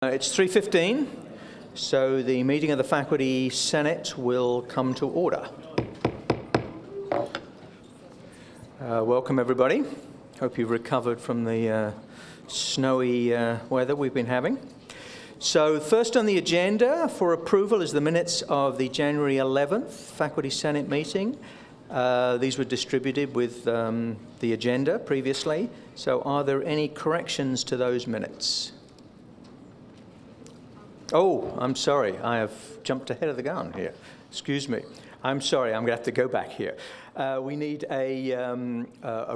It's 3:15, so the meeting of the Faculty Senate will come to order. Welcome, everybody. Hope you've recovered from the snowy weather we've been having. So first on the agenda for approval is the minutes of the January 11th Faculty Senate meeting. These were distributed with the agenda previously. So are there any corrections to those minutes? Oh, I'm sorry. I have jumped ahead of the gun here. Excuse me. I'm sorry. I'm going to have to go back here. We need a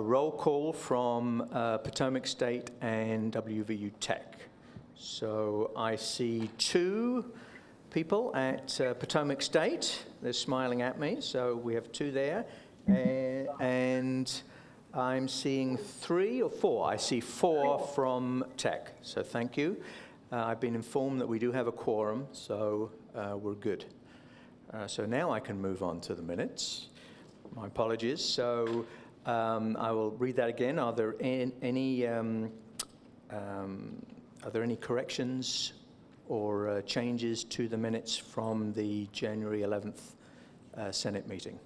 roll call from Potomac State and WVU Tech. So I see two people at Potomac State. They're smiling at me. So we have two there. And I'm seeing three or four. I see four from Tech. So thank you. I've been informed that we do have a quorum, so we're good. So now I can move on to the minutes. My apologies. So I will read that again. Are there any corrections or changes to the minutes from the January 11th Senate meeting?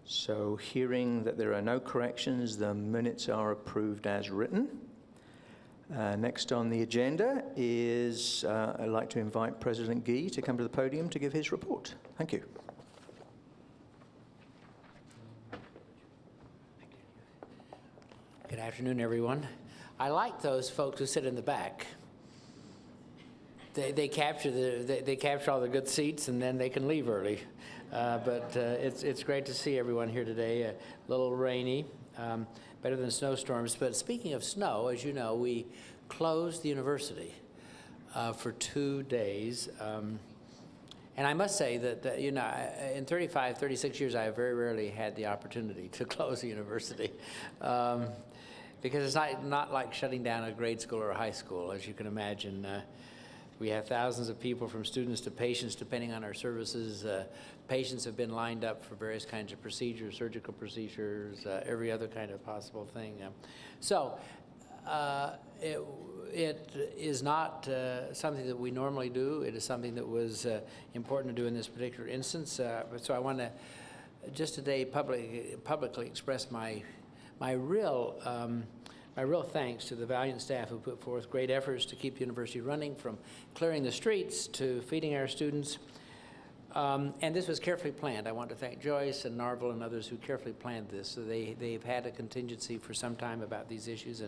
So hearing that there are no corrections, the minutes are approved as written. Next on the agenda is I'd like to invite President Gee to come to the podium to give his report. Thank you. Good afternoon, everyone. I like those folks who sit in the back. They capture all the good seats, and then they can leave early. But it's great to see everyone here today. A little rainy. Better than snowstorms. But speaking of snow, as you know, we closed the university for 2 days. And I must say that, you know, in 35, 36 years, I have very rarely had the opportunity to close a university. Because it's not like shutting down a grade school or a high school, as you can imagine. We have thousands of people, from students to patients, depending on our services. Patients have been lined up for various kinds of procedures, surgical procedures, every other kind of possible thing. So it is not something that we normally do. It is something that was important to do in this particular instance. So I want to just today publicly express my real thanks to the valiant staff who put forth great efforts to keep the university running, from clearing the streets to feeding our students. And this was carefully planned. I want to thank Joyce and Narvel and others who carefully planned this. So they've had a contingency for some time about these issues,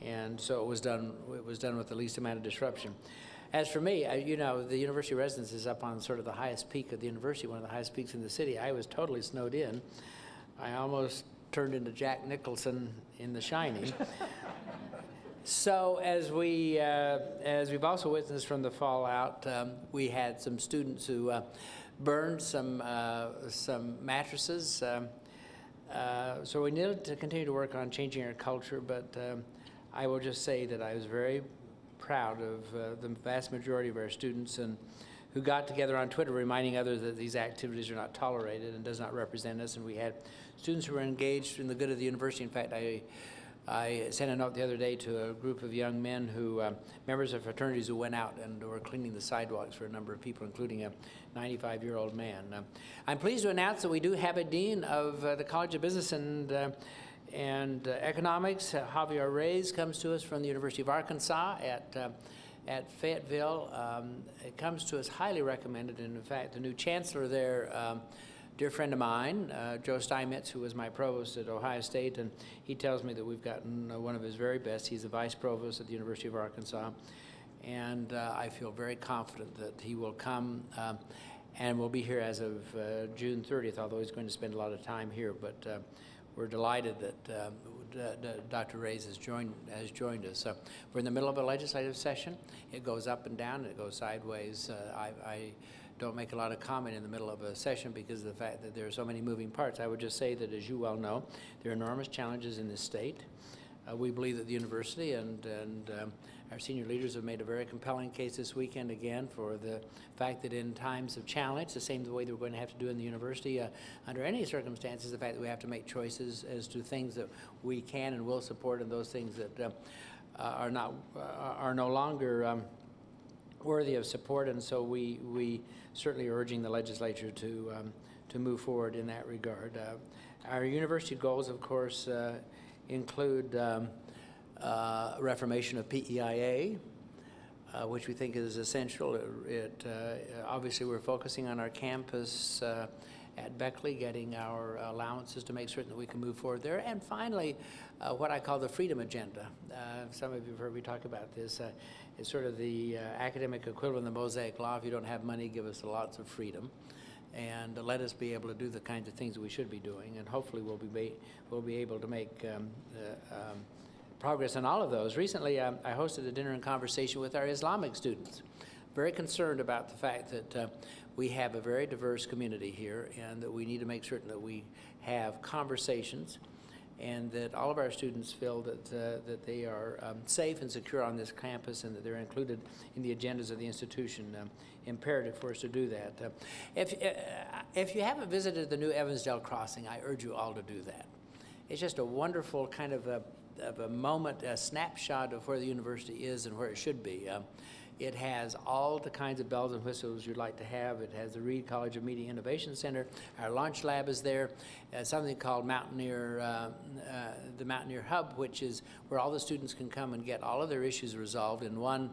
and so it was done with the least amount of disruption. As for me, you know, the university residence is up on sort of the highest peak of the university, one of the highest peaks in the city. I was totally snowed in. I almost turned into Jack Nicholson in The Shining. So as we've also witnessed from the fallout, we had some students who burned some mattresses. So we needed to continue to work on changing our culture, but I will just say that I was very proud of the vast majority of our students and who got together on Twitter reminding others that these activities are not tolerated and does not represent us. And we had students who were engaged in the good of the university. In fact, I sent a note the other day to a group of young men who, members of fraternities who went out and were cleaning the sidewalks for a number of people, including a 95-year-old man. I'm pleased to announce that we do have a dean of the College of Business and Economics. Javier Reyes comes to us from the University of Arkansas at Fayetteville. It comes to us highly recommended, and in fact, the new chancellor there, dear friend of mine, Joe Steinmetz, who was my provost at Ohio State, and he tells me that we've gotten one of his very best. He's the vice provost at the University of Arkansas, and I feel very confident that he will come and will be here as of June 30th, although he's going to spend a lot of time here, but we're delighted that Dr. Reyes has joined us. So we're in the middle of a legislative session. It goes up and down, and it goes sideways. I don't make a lot of comment in the middle of a session because of the fact that there are so many moving parts. I would just say that, as you well know, there are enormous challenges in this state. We believe that the university and our senior leaders have made a very compelling case this weekend again for the fact that in times of challenge, the same way that we're going to have to do in the university, under any circumstances, the fact that we have to make choices as to things that we can and will support and those things that are no longer worthy of support, and so we certainly are urging the legislature to move forward in that regard. Our university goals, of course, include reformation of PEIA, which we think is essential. Obviously, we're focusing on our campus at Beckley, getting our allowances to make certain that we can move forward there. And finally, what I call the freedom agenda. Some of you have heard me talk about this. It's sort of the academic equivalent of the Mosaic Law. If you don't have money, give us lots of freedom, and let us be able to do the kinds of things that we should be doing. And hopefully, we'll be able to make progress on all of those. Recently, I hosted a dinner and conversation with our Islamic students, very concerned about the fact that we have a very diverse community here, and that we need to make certain that we have conversations, and that all of our students feel that they are safe and secure on this campus, and that they're included in the agendas of the institution. Imperative for us to do that. If you haven't visited the new Evansdale Crossing, I urge you all to do that. It's just a wonderful kind of a moment, a snapshot of where the university is and where it should be. It has all the kinds of bells and whistles you'd like to have. It has the Reed College of Media Innovation Center. Our launch lab is there. Something called the Mountaineer Hub, which is where all the students can come and get all of their issues resolved in one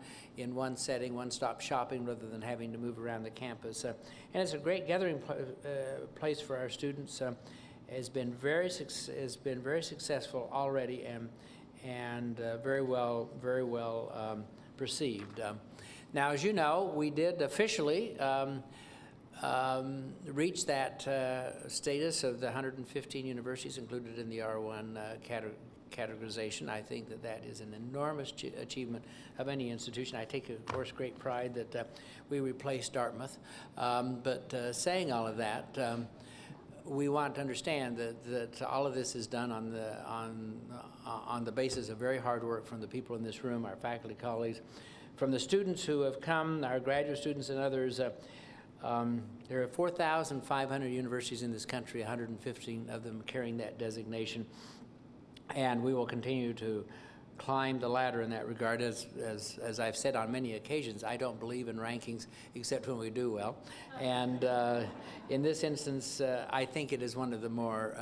setting, one-stop shopping, rather than having to move around the campus. And it's a great gathering place for our students. Has been very successful already, and very well perceived. Now, as you know, we did officially reach that status of the 115 universities included in the R1 categorization. I think that is an enormous achievement of any institution. I take, of course, great pride that we replaced Dartmouth. But saying all of that, we want to understand that all of this is done on the basis of very hard work from the people in this room, our faculty colleagues, from the students who have come, our graduate students and others. There are 4,500 universities in this country, 115 of them carrying that designation, and we will continue to climb the ladder in that regard. As I've said on many occasions, I don't believe in rankings except when we do well. And in this instance, I think it is one of the more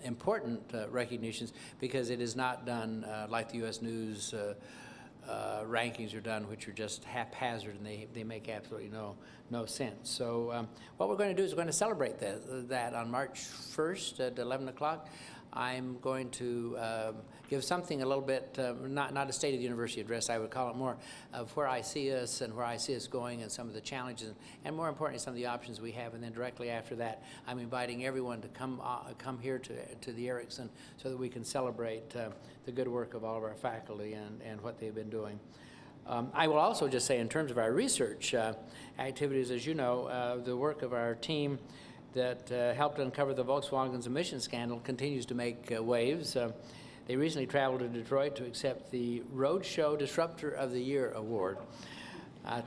important recognitions, because it is not done like the U.S. News rankings are done, which are just haphazard, and they make absolutely no sense. So what we're going to do is we're going to celebrate that on March 1st at 11 o'clock. I'm going to give something a little bit, not a State of the University address, I would call it more of where I see us and where I see us going, and some of the challenges, and more importantly, some of the options we have. And then directly after that, I'm inviting everyone to come here to the Erickson, so that we can celebrate the good work of all of our faculty and what they've been doing. I will also just say, in terms of our research activities, as you know, the work of our team that helped uncover the Volkswagen's emissions scandal continues to make waves. They recently traveled to Detroit to accept the Roadshow Disruptor of the Year award.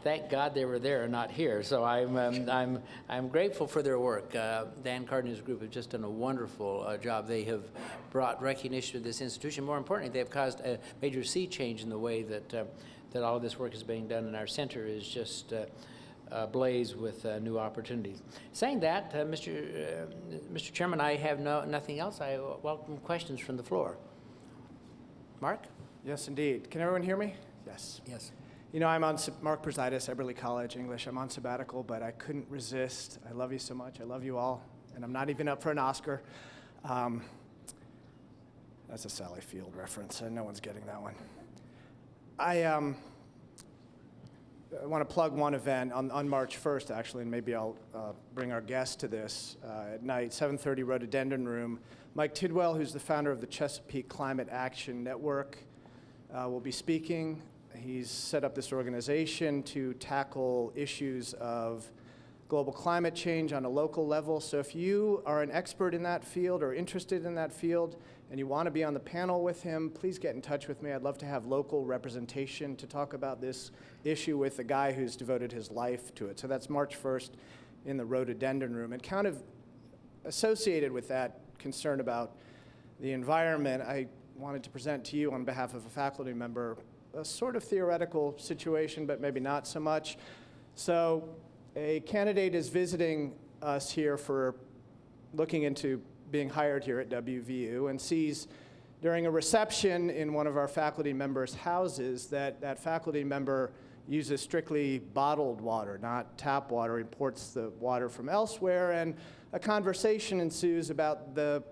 Thank God they were there and not here. So I'm grateful for their work. Dan Carden's group have just done a wonderful job. They have brought recognition to this institution. More importantly, they've caused a major sea change in the way that all of this work is being done, and our center is just ablaze with new opportunities. Saying that, Mr. Chairman, I have nothing else. I welcome questions from the floor. Mark? Yes, indeed. Can everyone hear me? Yes. Yes. You know, I'm on Mark Presidis, Eberly College, English. I'm on sabbatical, but I couldn't resist. I love you so much. I love you all. And I'm not even up for an Oscar. That's a Sally Field reference, and no one's getting that one. I want to plug one event on March 1st, actually, and maybe I'll bring our guest to this at night, 7:30 Rhododendron Room. Mike Tidwell, who's the founder of the Chesapeake Climate Action Network, will be speaking. He's set up this organization to tackle issues of global climate change on a local level. So if you are an expert in that field or interested in that field and you want to be on the panel with him, please get in touch with me. I'd love to have local representation to talk about this issue with a guy who's devoted his life to it. So that's March 1st in the Rhododendron Room. And kind of associated with that concern about the environment, I wanted to present to you on behalf of a faculty member a sort of theoretical situation, but maybe not so much. So a candidate is visiting us here for looking into being hired here at WVU and sees during a reception in one of our faculty members' houses that that faculty member uses strictly bottled water, not tap water, imports the water from elsewhere, and a conversation ensues about the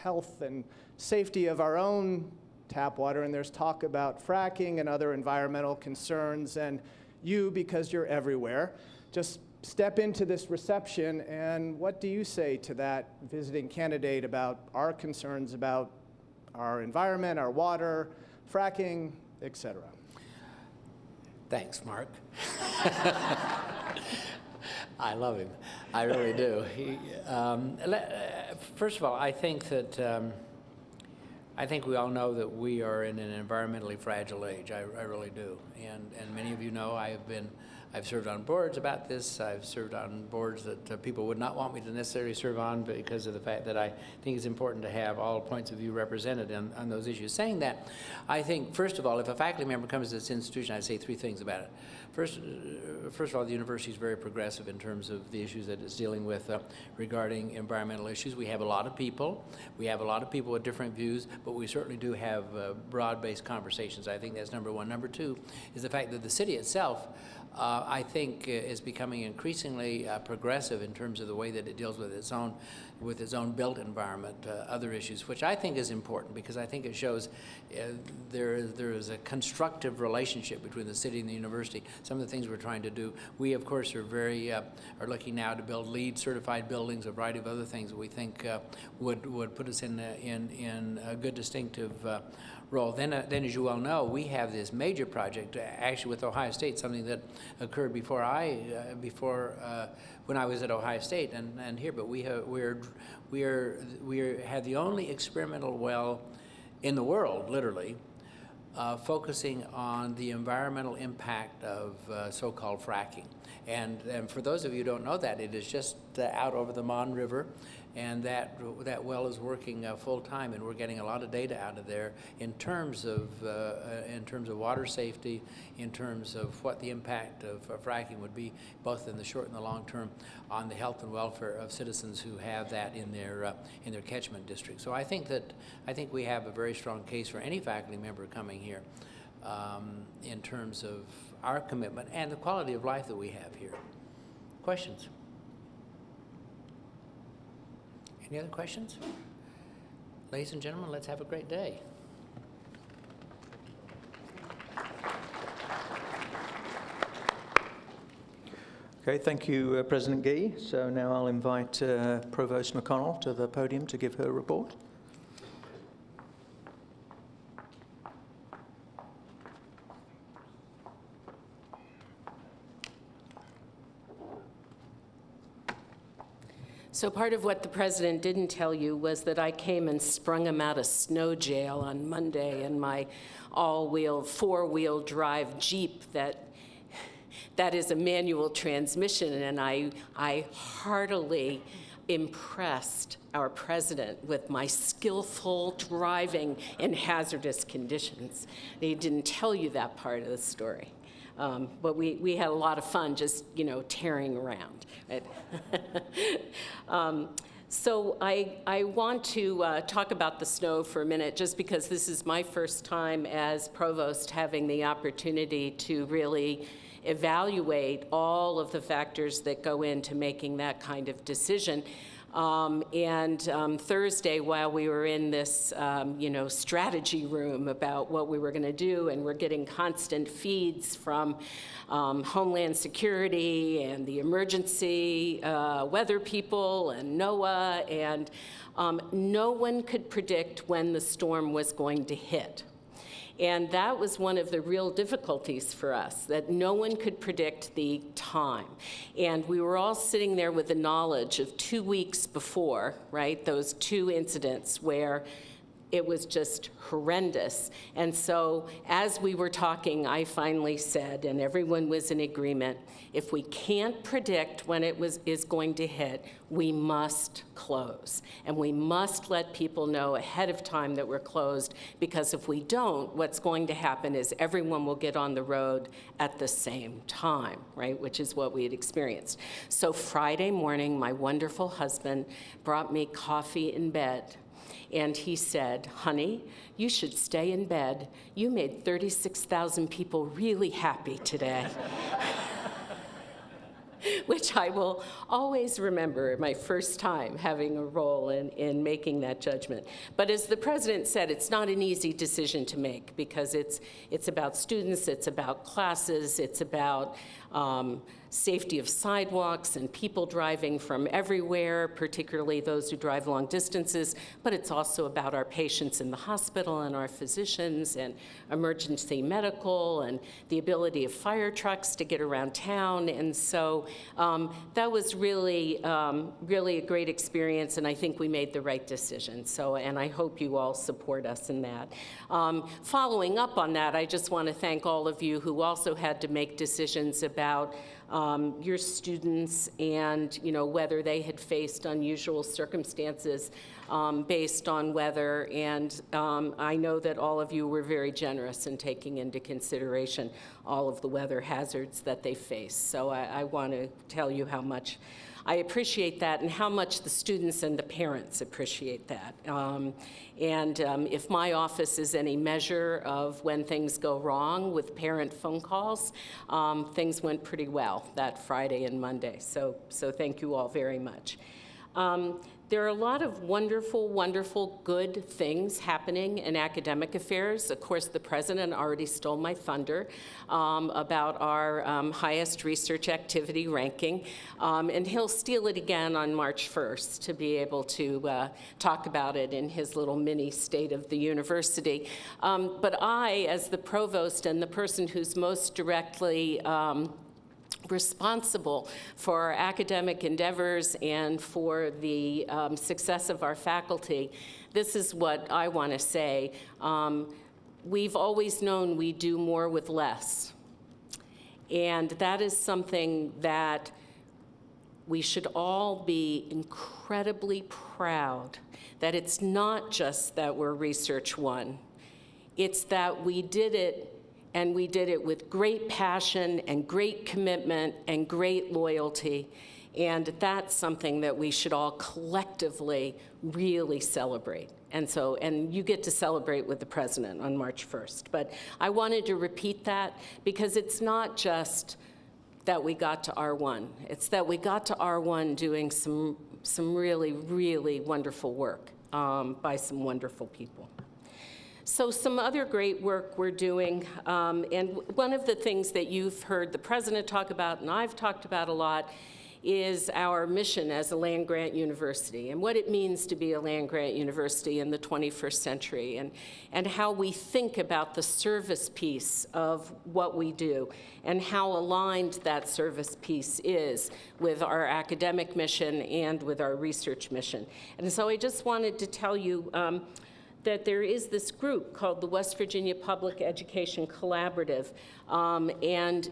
health and safety of our own tap water, and there's talk about fracking and other environmental concerns, and you, because you're everywhere, just step into this reception, and what do you say to that visiting candidate about our concerns about our environment, our water, fracking, et cetera? Thanks, Mark. I love him. I really do. First of all, I think that I think we all know that we are in an environmentally fragile age. I really do. And many of you know I've served on boards about this. I've served on boards that people would not want me to necessarily serve on because of the fact that I think it's important to have all points of view represented on those issues. Saying that, I think, first of all, if a faculty member comes to this institution, I'd say three things about it. First of all, the university is very progressive in terms of the issues that it's dealing with regarding environmental issues. We have a lot of people. We have a lot of people with different views, but we certainly do have broad-based conversations. I think that's number one. Number two is the fact that the city itself I think is becoming increasingly progressive in terms of the way that it deals with its own built environment, other issues, which I think is important because I think it shows there is a constructive relationship between the city and the university. Some of the things we're trying to do, we of course are looking now to build LEED certified buildings, a variety of other things that we think would put us in a good distinctive role. Then as you well know, we have this major project actually with Ohio State, something that occurred before when I was at Ohio State and here. But we have the only experimental well in the world, literally, focusing on the environmental impact of so-called fracking. And for those of you who don't know that, it is just out over the Mon River, and that well is working full-time, and we're getting a lot of data out of there in terms of water safety, in terms of what the impact of fracking would be, both in the short and the long term, on the health and welfare of citizens who have that in their catchment district. So I think we have a very strong case for any faculty member coming here in terms of our commitment and the quality of life that we have here. Questions? Any other questions? Ladies and gentlemen, let's have a great day. Okay, thank you, President Gee. So now I'll invite Provost McConnell to the podium to give her report. So part of what the president didn't tell you was that I came and sprung him out of snow jail on Monday in my all-wheel, four-wheel drive Jeep that is a manual transmission, and I heartily impressed our president with my skillful driving in hazardous conditions. He didn't tell you that part of the story. But we had a lot of fun just, tearing around. Right? So I want to talk about the snow for a minute, just because this is my first time as provost having the opportunity to really evaluate all of the factors that go into making that kind of decision. Thursday, while we were in this, strategy room about what we were going to do, and we're getting constant feeds from Homeland Security and the emergency weather people and NOAA, and no one could predict when the storm was going to hit. And that was one of the real difficulties for us, that no one could predict the time. And we were all sitting there with the knowledge of 2 weeks before, right, those two incidents where It was just horrendous. And so as we were talking, I finally said, and everyone was in agreement, if we can't predict when it is going to hit, we must close. And we must let people know ahead of time that we're closed, because if we don't, what's going to happen is everyone will get on the road at the same time, right, which is what we had experienced. So Friday morning, my wonderful husband brought me coffee in bed. And he said, honey, you should stay in bed. You made 36,000 people really happy today. Which I will always remember, my first time having a role in making that judgment. But as the president said, it's not an easy decision to make, because it's about students, it's about classes, it's about safety of sidewalks and people driving from everywhere, particularly those who drive long distances, but it's also about our patients in the hospital and our physicians and emergency medical and the ability of fire trucks to get around town. And so that was really, really a great experience, and I think we made the right decision. So, and I hope you all support us in that. Following up on that, I just want to thank all of you who also had to make decisions about your students and, you know, whether they had faced unusual circumstances based on weather. And I know that all of you were very generous in taking into consideration all of the weather hazards that they face. So I want to tell you how much I appreciate that and how much the students and the parents appreciate that. If my office is any measure of when things go wrong with parent phone calls, things went pretty well that Friday and Monday. So thank you all very much. There are a lot of wonderful, wonderful, good things happening in academic affairs. Of course, the president already stole my thunder about our highest research activity ranking, and he'll steal it again on March 1st to be able to talk about it in his little mini state of the university. But I, as the provost and the person who's most directly responsible for our academic endeavors and for the success of our faculty, this is what I want to say. We've always known we do more with less. And that is something that we should all be incredibly proud that it's not just that we're Research One. It's that we did it, and we did it with great passion and great commitment and great loyalty. And that's something that we should all collectively really celebrate. And you get to celebrate with the president on March 1st. But I wanted to repeat that because it's not just that we got to R1. It's that we got to R1 doing some really, really wonderful work by some wonderful people. So some other great work we're doing, and one of the things that you've heard the president talk about and I've talked about a lot is our mission as a land-grant university and what it means to be a land-grant university in the 21st century, and how we think about the service piece of what we do and how aligned that service piece is with our academic mission and with our research mission. And so I just wanted to tell you that there is this group called the West Virginia Public Education Collaborative, and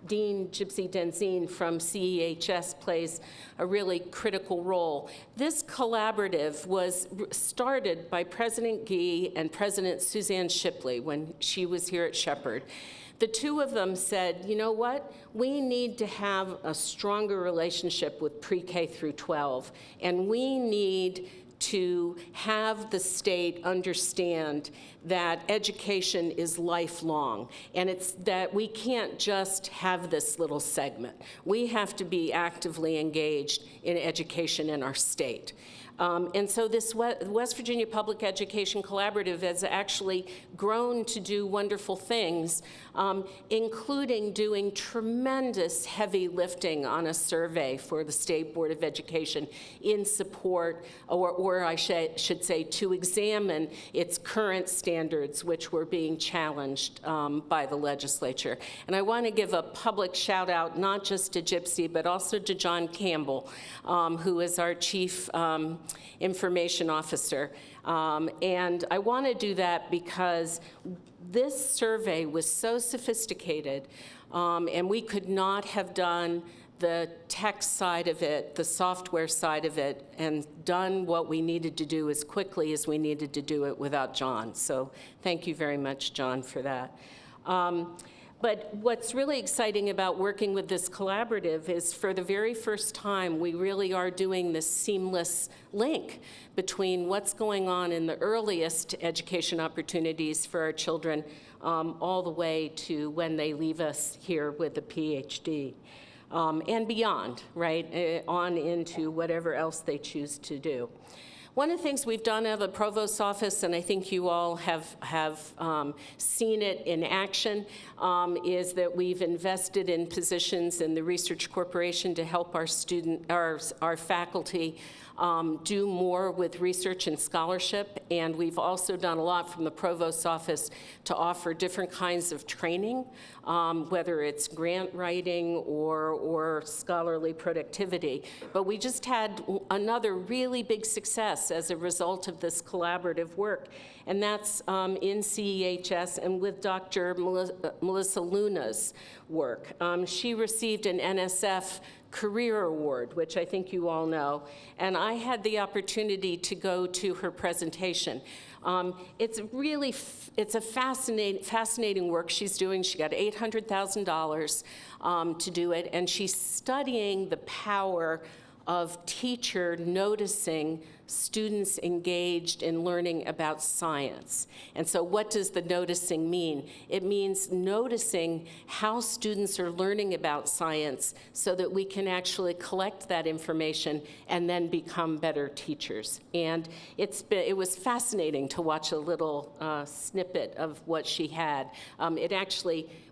Dean Gypsy Denzine from CEHS plays a really critical role. This collaborative was started by President Gee and President Suzanne Shipley when she was here at Shepherd. The two of them said, you know what, we need to have a stronger relationship with pre-K through 12, and we need to have the state understand that education is lifelong, and it's that we can't just have this little segment. We have to be actively engaged in education in our state. And so this West Virginia Public Education Collaborative has actually grown to do wonderful things, including doing tremendous heavy lifting on a survey for the State Board of Education in support, or I should say, to examine its current standards standards which were being challenged by the legislature. And I want to give a public shout out not just to Gypsy, but also to John Campbell, who is our Chief Information Officer. And I want to do that because this survey was so sophisticated, and we could not have done the tech side of it, the software side of it, and done what we needed to do as quickly as we needed to do it without John. So thank you very much, John, for that. But what's really exciting about working with this collaborative is for the very first time, we really are doing this seamless link between what's going on in the earliest education opportunities for our children all the way to when they leave us here with a PhD. And beyond, right, on into whatever else they choose to do. One of the things we've done out of the Provost's office, and I think you all have seen it in action, is that we've invested in positions in the Research Corporation to help our faculty do more with research and scholarship, and we've also done a lot from the Provost's office to offer different kinds of training, whether it's grant writing or scholarly productivity. But we just had another really big success as a result of this collaborative work, and that's in CEHS and with Dr. Melissa Luna's work. She received an NSF Career Award, which I think you all know, and I had the opportunity to go to her presentation. It's a fascinating work she's doing. She got $800,000 to do it, and she's studying the power of teacher noticing students engaged in learning about science. And so what does the noticing mean? It means noticing how students are learning about science so that we can actually collect that information and then become better teachers. And it was fascinating to watch a little snippet of what she had.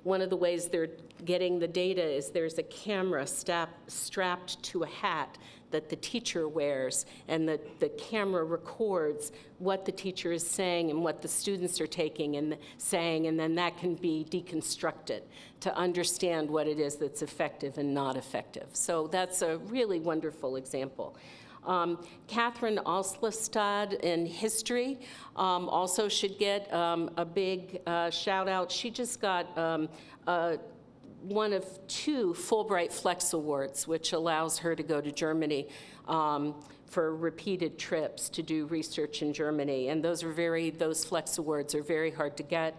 One of the ways they're getting the data is there's a camera strapped to a hat that the teacher wears, and the camera records what the teacher is saying and what the students are taking and saying, and then that can be deconstructed to understand what it is that's effective and not effective. So that's a really wonderful example. Catherine Alslestad in history also should get a big shout out. She just got one of 2 Fulbright Flex Awards, which allows her to go to Germany for repeated trips to do research in Germany. And those Flex Awards are very hard to get,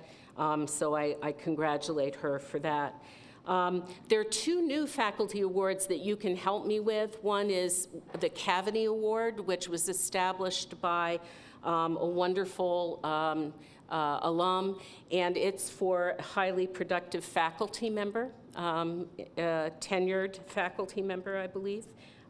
so I congratulate her for that. There are 2 new faculty awards that you can help me with. One is the Cavity Award, which was established by a wonderful alum, and it's for a highly productive faculty member, tenured faculty member, I believe.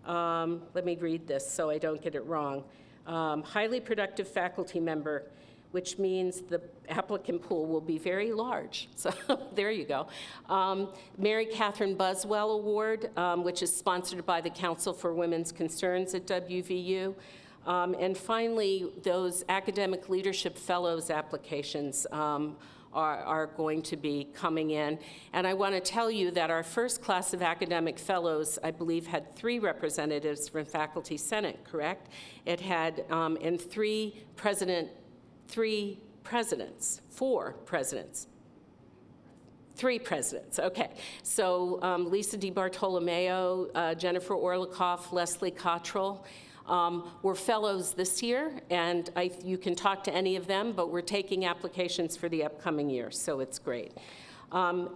Let me read this so I don't get it wrong. Highly productive faculty member, which means the applicant pool will be very large. So there you go. Mary Catherine Buswell Award, which is sponsored by the Council for Women's Concerns at WVU. And finally, those Academic Leadership Fellows applications are going to be coming in. And I want to tell you that our first class of academic fellows, I believe, had 3 representatives from Faculty Senate, correct? It had, and 4 presidents, 3 presidents, okay. So Lisa DiBartolomeo, Jennifer Orlikoff, Leslie Cottrell, we're fellows this year, and you can talk to any of them, but we're taking applications for the upcoming year, so it's great.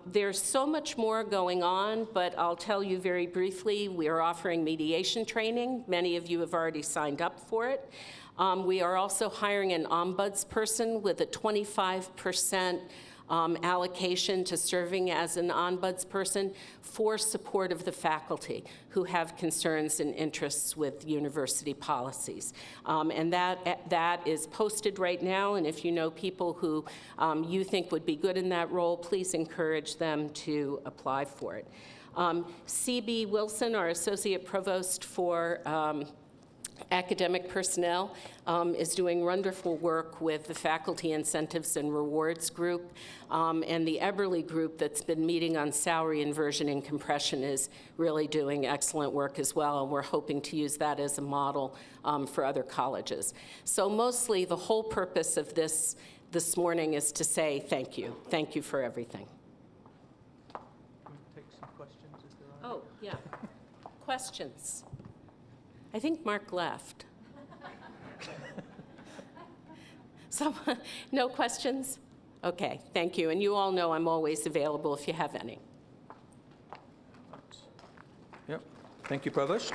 There's so much more going on, but I'll tell you very briefly, we are offering mediation training. Many of you have already signed up for it. We are also hiring an ombudsperson with a 25% allocation to serving as an ombudsperson for support of the faculty who have concerns and interests with university policies. And that is posted right now, and if you know people who you think would be good in that role, please encourage them to apply for it. C.B. Wilson, our Associate Provost for academic personnel is doing wonderful work with the Faculty Incentives and Rewards Group, and the Eberly Group that's been meeting on salary inversion and compression is really doing excellent work as well, and we're hoping to use that as a model for other colleges. So mostly the whole purpose of this morning is to say thank you. Thank you for everything. Take some questions if there are. Oh, yeah. Questions? I think Mark left. Someone, no questions? Okay, thank you. And you all know I'm always available if you have any. Yep. Thank you, Provost.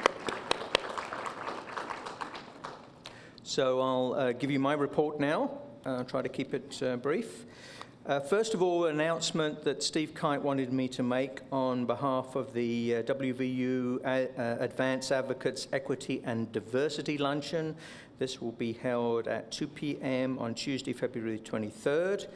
So I'll give you my report now. Try to keep it brief. First of all, an announcement that Steve Kite wanted me to make on behalf of the WVU Advanced Advocates Equity and Diversity Luncheon. This will be held at 2 p.m. on Tuesday, February 23rd.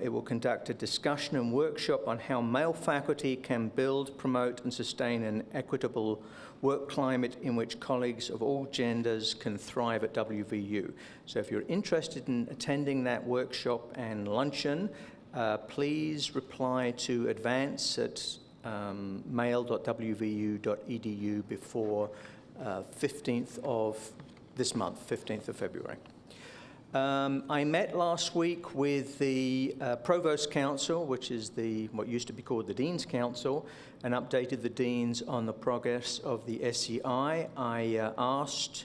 It will conduct a discussion and workshop on how male faculty can build, promote, and sustain an equitable work climate in which colleagues of all genders can thrive at WVU. So if you're interested in attending that workshop and luncheon, please reply to advance at mail.wvu.edu before 15th of this month, 15th of February. I met last week with the Provost Council, which is what used to be called the Dean's Council, and updated the deans on the progress of the SEI. I asked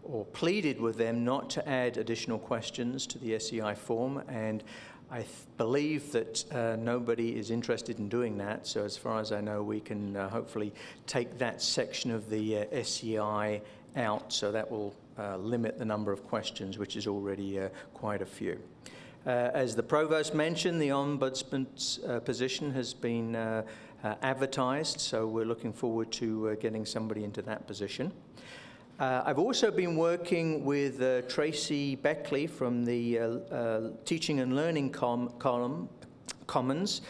or pleaded with them not to add additional questions to the SEI form, and I believe that nobody is interested in doing that. So as far as I know, we can hopefully take that section of the SEI out, so that will limit the number of questions, which is already quite a few. As the Provost mentioned, the Ombudsman's position has been advertised, so we're looking forward to getting somebody into that position. I've also been working with Tracy Beckley from the Teaching and Learning Commons,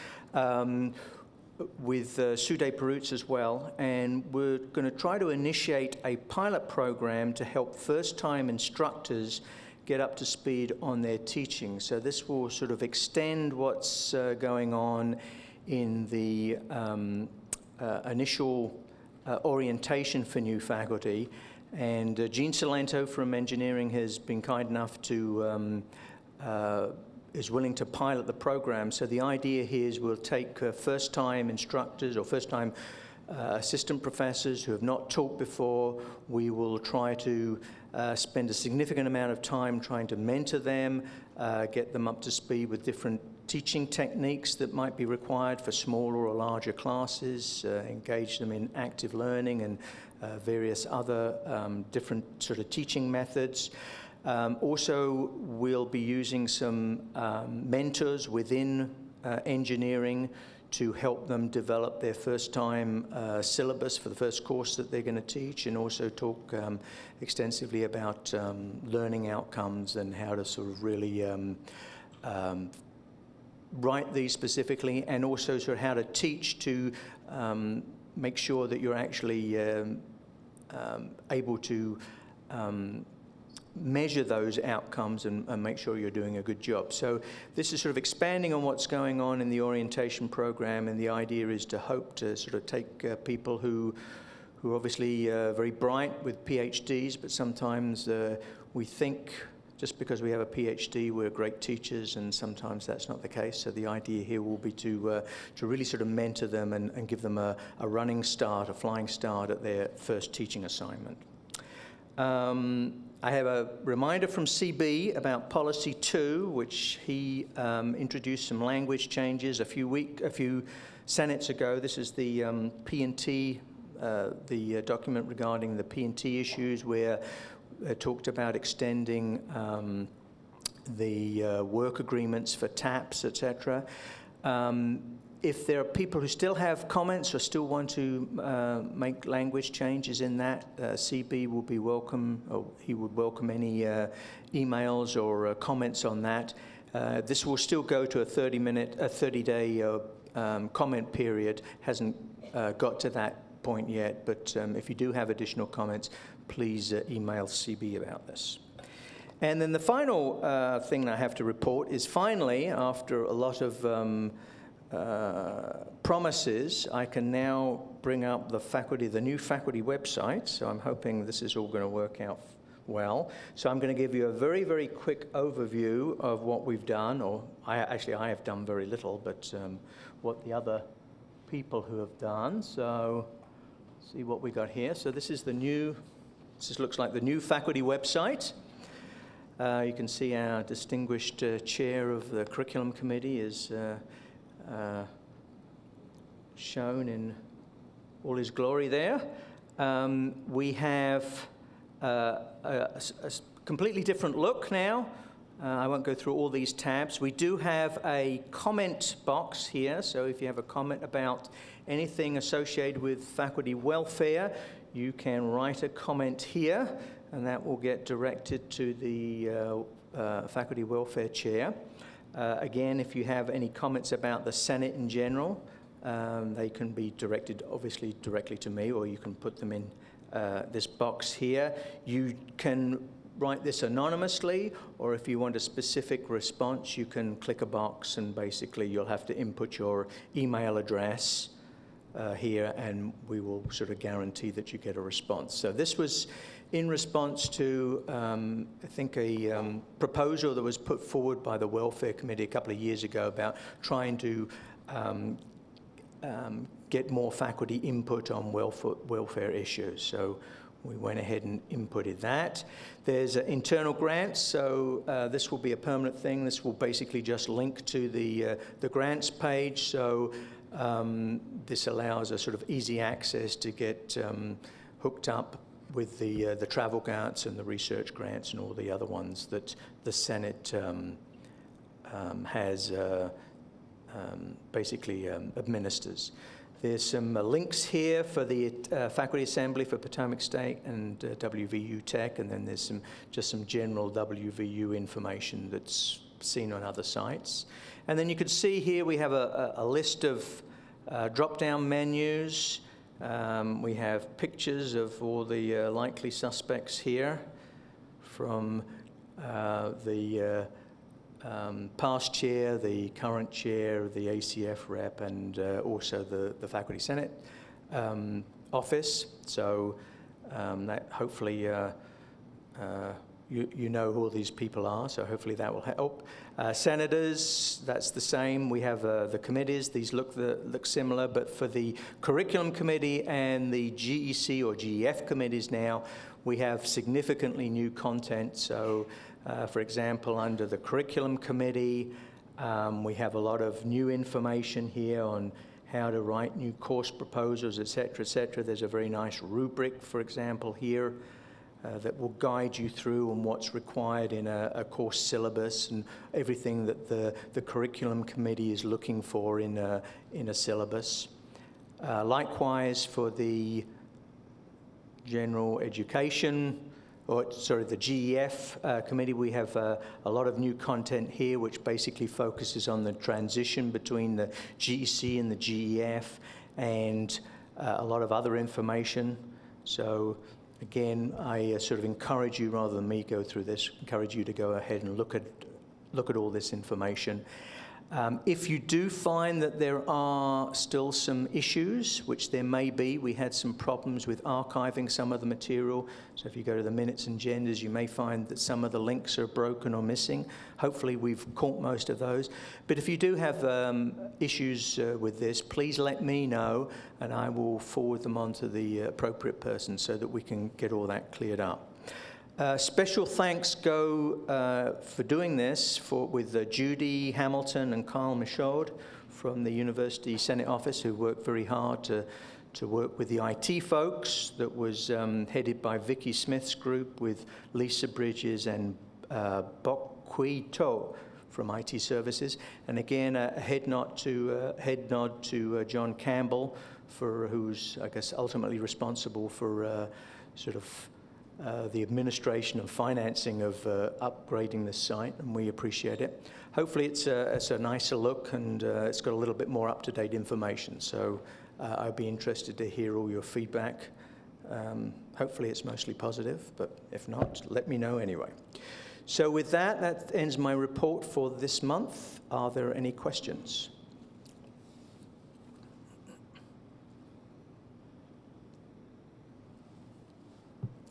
with Sude Perutz as well, and we're going to try to initiate a pilot program to help first-time instructors get up to speed on their teaching. So this will sort of extend what's going on in the initial orientation for new faculty. And Jean Salento from engineering has been kind enough to is willing to pilot the program. So the idea here is we'll take first-time instructors or first-time assistant professors who have not taught before. We will try to spend a significant amount of time trying to mentor them, get them up to speed with different teaching techniques that might be required for smaller or larger classes, engage them in active learning and various other different sort of teaching methods. Also, we'll be using some mentors within engineering to help them develop their first-time syllabus for the first course that they're going to teach, and also talk extensively about learning outcomes and how to sort of really write these specifically, and also sort of how to teach to make sure that you're actually able to measure those outcomes and make sure you're doing a good job. So this is sort of expanding on what's going on in the orientation program, and the idea is to hope to sort of take people who are obviously very bright with PhDs, but sometimes we think just because we have a PhD we're great teachers, and sometimes that's not the case. So the idea here will be to really sort of mentor them and give them a running start, a flying start at their first teaching assignment. I have a reminder from CB about Policy 2, which he introduced some language changes a few Senates ago. This is the P&T, the document regarding the P&T issues, where talked about extending the work agreements for TAPs, etc. If there are people who still have comments or still want to make language changes in that, CB will be welcome, or he would welcome any emails or comments on that. This will still go to a 30-day comment period. Hasn't got to that point yet, but if you do have additional comments, please email CB about this. And then the final thing I have to report is finally, after a lot of promises, I can now bring up the new faculty website. So I'm hoping this is all going to work out well. So I'm going to give you a very, very quick overview of what we've done, or I have done very little, but what the other people who have done. So see what we got here. So this looks like the new faculty website. You can see our distinguished chair of the curriculum committee is shown in all his glory there. We have a completely different look now. I won't go through all these tabs. We do have a comment box here, so if you have a comment about anything associated with faculty welfare, you can write a comment here, and that will get directed to the faculty welfare chair. Again, if you have any comments about the Senate in general, they can be directed, obviously, directly to me, or you can put them in this box here. You can write this anonymously, or if you want a specific response, you can click a box, and basically you'll have to input your email address here, and we will sort of guarantee that you get a response. So this was in response to, I think, a proposal that was put forward by the Welfare Committee a couple of years ago about trying to get more faculty input on welfare issues. So we went ahead and inputted that. There's internal grants, so this will be a permanent thing. This will basically just link to the grants page. So this allows a sort of easy access to get hooked up with the travel grants and the research grants and all the other ones that the Senate has basically administers. There's some links here for the Faculty Assembly for Potomac State and WVU Tech, and then there's just some general WVU information that's seen on other sites. And then you can see here we have a list of drop-down menus. We have pictures of all the likely suspects here from the past chair, the current chair, the ACF rep, and also the Faculty Senate office. So that hopefully you know who all these people are, so hopefully that will help. Senators, that's the same. We have the committees. These look similar, but for the Curriculum Committee and the GEC or GEF committees now, we have significantly new content. So for example, under the Curriculum Committee, we have a lot of new information here on how to write new course proposals, et cetera, et cetera. There's a very nice rubric, for example, here that will guide you through on what's required in a course syllabus and everything that the Curriculum Committee is looking for in a syllabus. Likewise, for the General Education, the GEF committee, we have a lot of new content here, which basically focuses on the transition between the GEC and the GEF, and a lot of other information. So again, I sort of encourage you, rather than me go through this, encourage you to go ahead and look at all this information. If you do find that there are still some issues, which there may be, we had some problems with archiving some of the material. So if you go to the minutes and agendas, you may find that some of the links are broken or missing. Hopefully we've caught most of those. But if you do have issues with this, please let me know, and I will forward them on to the appropriate person so that we can get all that cleared up. Special thanks go for doing this with Judy Hamilton and Carl Michaud from the University Senate office, who worked very hard to work with the IT folks. That was headed by Vicky Smith's group with Lisa Bridges and Bok Kui To from IT Services. And again, a head nod to John Campbell, who's, I guess, ultimately responsible for the administration and financing of upgrading this site, and we appreciate it. Hopefully it's a nicer look, and it's got a little bit more up-to-date information. So I'd be interested to hear all your feedback Hopefully it's mostly positive, but if not, let me know anyway. So with that, that ends my report for this month. Are there any questions?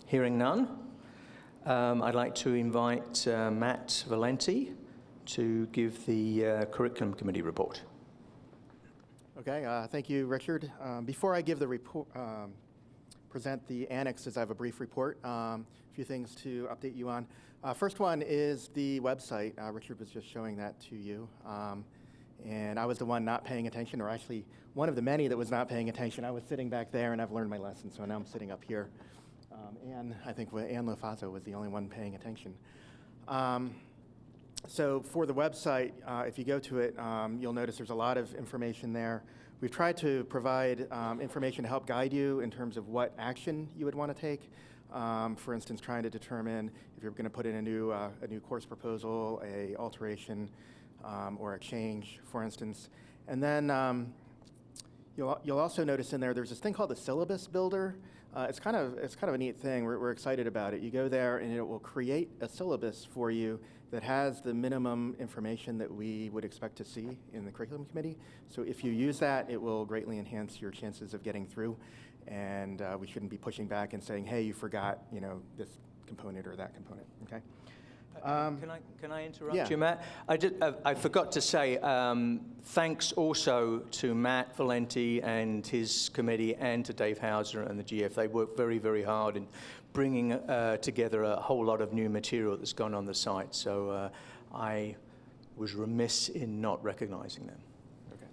Hearing none, I'd like to invite Matt Valenti to give the Curriculum Committee report. Okay, thank you, Richard. Before I give the report, present the annexes, I have a brief report. A few things to update you on. First one is the website. Richard was just showing that to you. And I was the one not paying attention, or actually one of the many that was not paying attention. I was sitting back there and I've learned my lesson, so now I'm sitting up here. And I think Ann Lofaso was the only one paying attention. So for the website, if you go to it, you'll notice there's a lot of information there. We've tried to provide information to help guide you in terms of what action you would want to take. For instance, trying to determine if you're going to put in a new course proposal, a alteration, or a change, for instance. And then you'll also notice in there's this thing called the syllabus builder. It's kind of a neat thing. We're excited about it. You go there and it will create a syllabus for you that has the minimum information that we would expect to see in the curriculum committee. So if you use that, it will greatly enhance your chances of getting through. And we shouldn't be pushing back and saying, hey, you forgot, this component or that component. Okay. Can I interrupt yeah. you, Matt? I forgot to say thanks also to Matt Valenti and his committee, and to Dave Hauser and the GF. They worked very, very hard in bringing together a whole lot of new material that's gone on the site. So I was remiss in not recognizing them. Okay.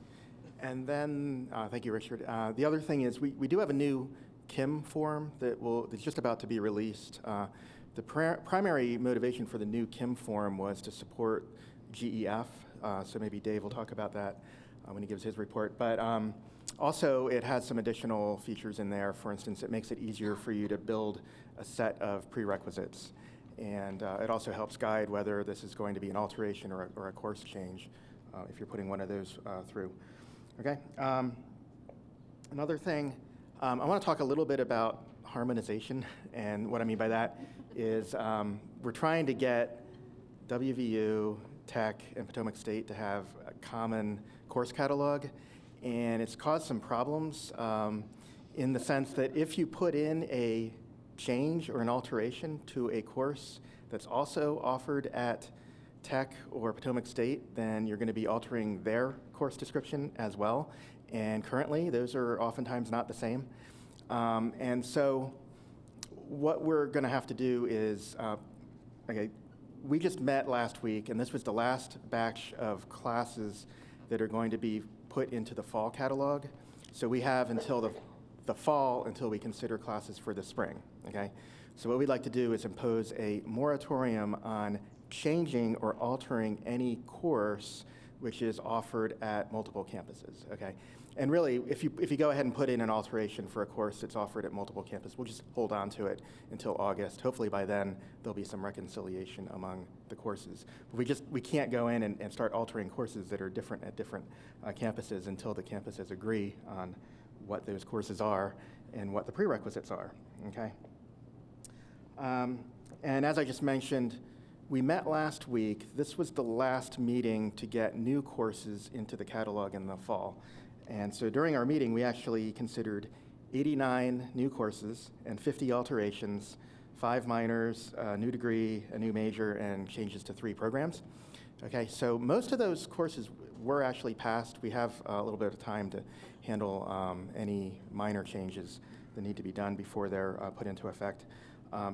And then, thank you, Richard. The other thing is we do have a new KIM form that's just about to be released. The primary motivation for the new KIM form was to support GEF, so maybe Dave will talk about that when he gives his report. But also, it has some additional features in there. For instance, it makes it easier for you to build a set of prerequisites. And it also helps guide whether this is going to be an alteration or a course change if you're putting one of those through. Okay. Another thing, I want to talk a little bit about harmonization, and what I mean by that is we're trying to get WVU, Tech, and Potomac State to have a common course catalog, and it's caused some problems in the sense that if you put in a change or an alteration to a course that's also offered at Tech or Potomac State, then you're going to be altering their course description as well, and currently those are oftentimes not the same. And so what we're going to have to do is, okay, we just met last week, and this was the last batch of classes that are going to be put into the fall catalog. So we have until the fall until we consider classes for the spring, okay? So what we'd like to do is impose a moratorium on changing or altering any course which is offered at multiple campuses, okay? And really, if you go ahead and put in an alteration for a course that's offered at multiple campuses, we'll just hold on to it until August. Hopefully by then, there'll be some reconciliation among the courses. But we can't go in and start altering courses that are different at different campuses until the campuses agree on what those courses are and what the prerequisites are, okay? And as I just mentioned, we met last week. This was the last meeting to get new courses into the catalog in the fall. And so during our meeting, we actually considered 89 new courses and 50 alterations, 5 minors, a new degree, a new major, and changes to 3 programs. Okay, so most of those courses were actually passed. We have a little bit of time to handle any minor changes that need to be done before they're put into effect.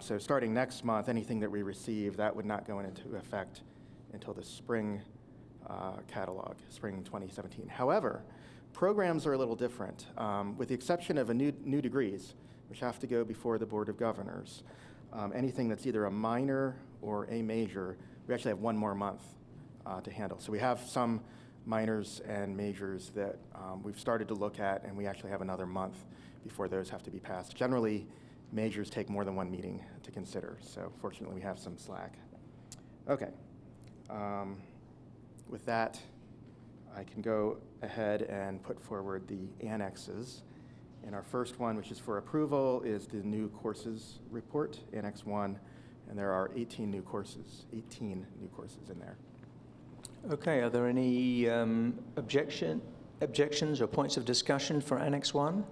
So starting next month, anything that we receive, that would not go into effect until the spring catalog, spring 2017. However, programs are a little different. With the exception of new degrees, which have to go before the Board of Governors, anything that's either a minor or a major, we actually have 1 more month to handle. So we have some minors and majors that we've started to look at, and we actually have another month before those have to be passed. Generally, majors take more than 1 meeting to consider, so fortunately we have some slack. Okay. With that, I can go ahead and put forward the annexes. And our first one, which is for approval, is the new courses report, Annex 1, and there are 18 new courses in there. Okay, are there any objections or points of discussion for Annex 1?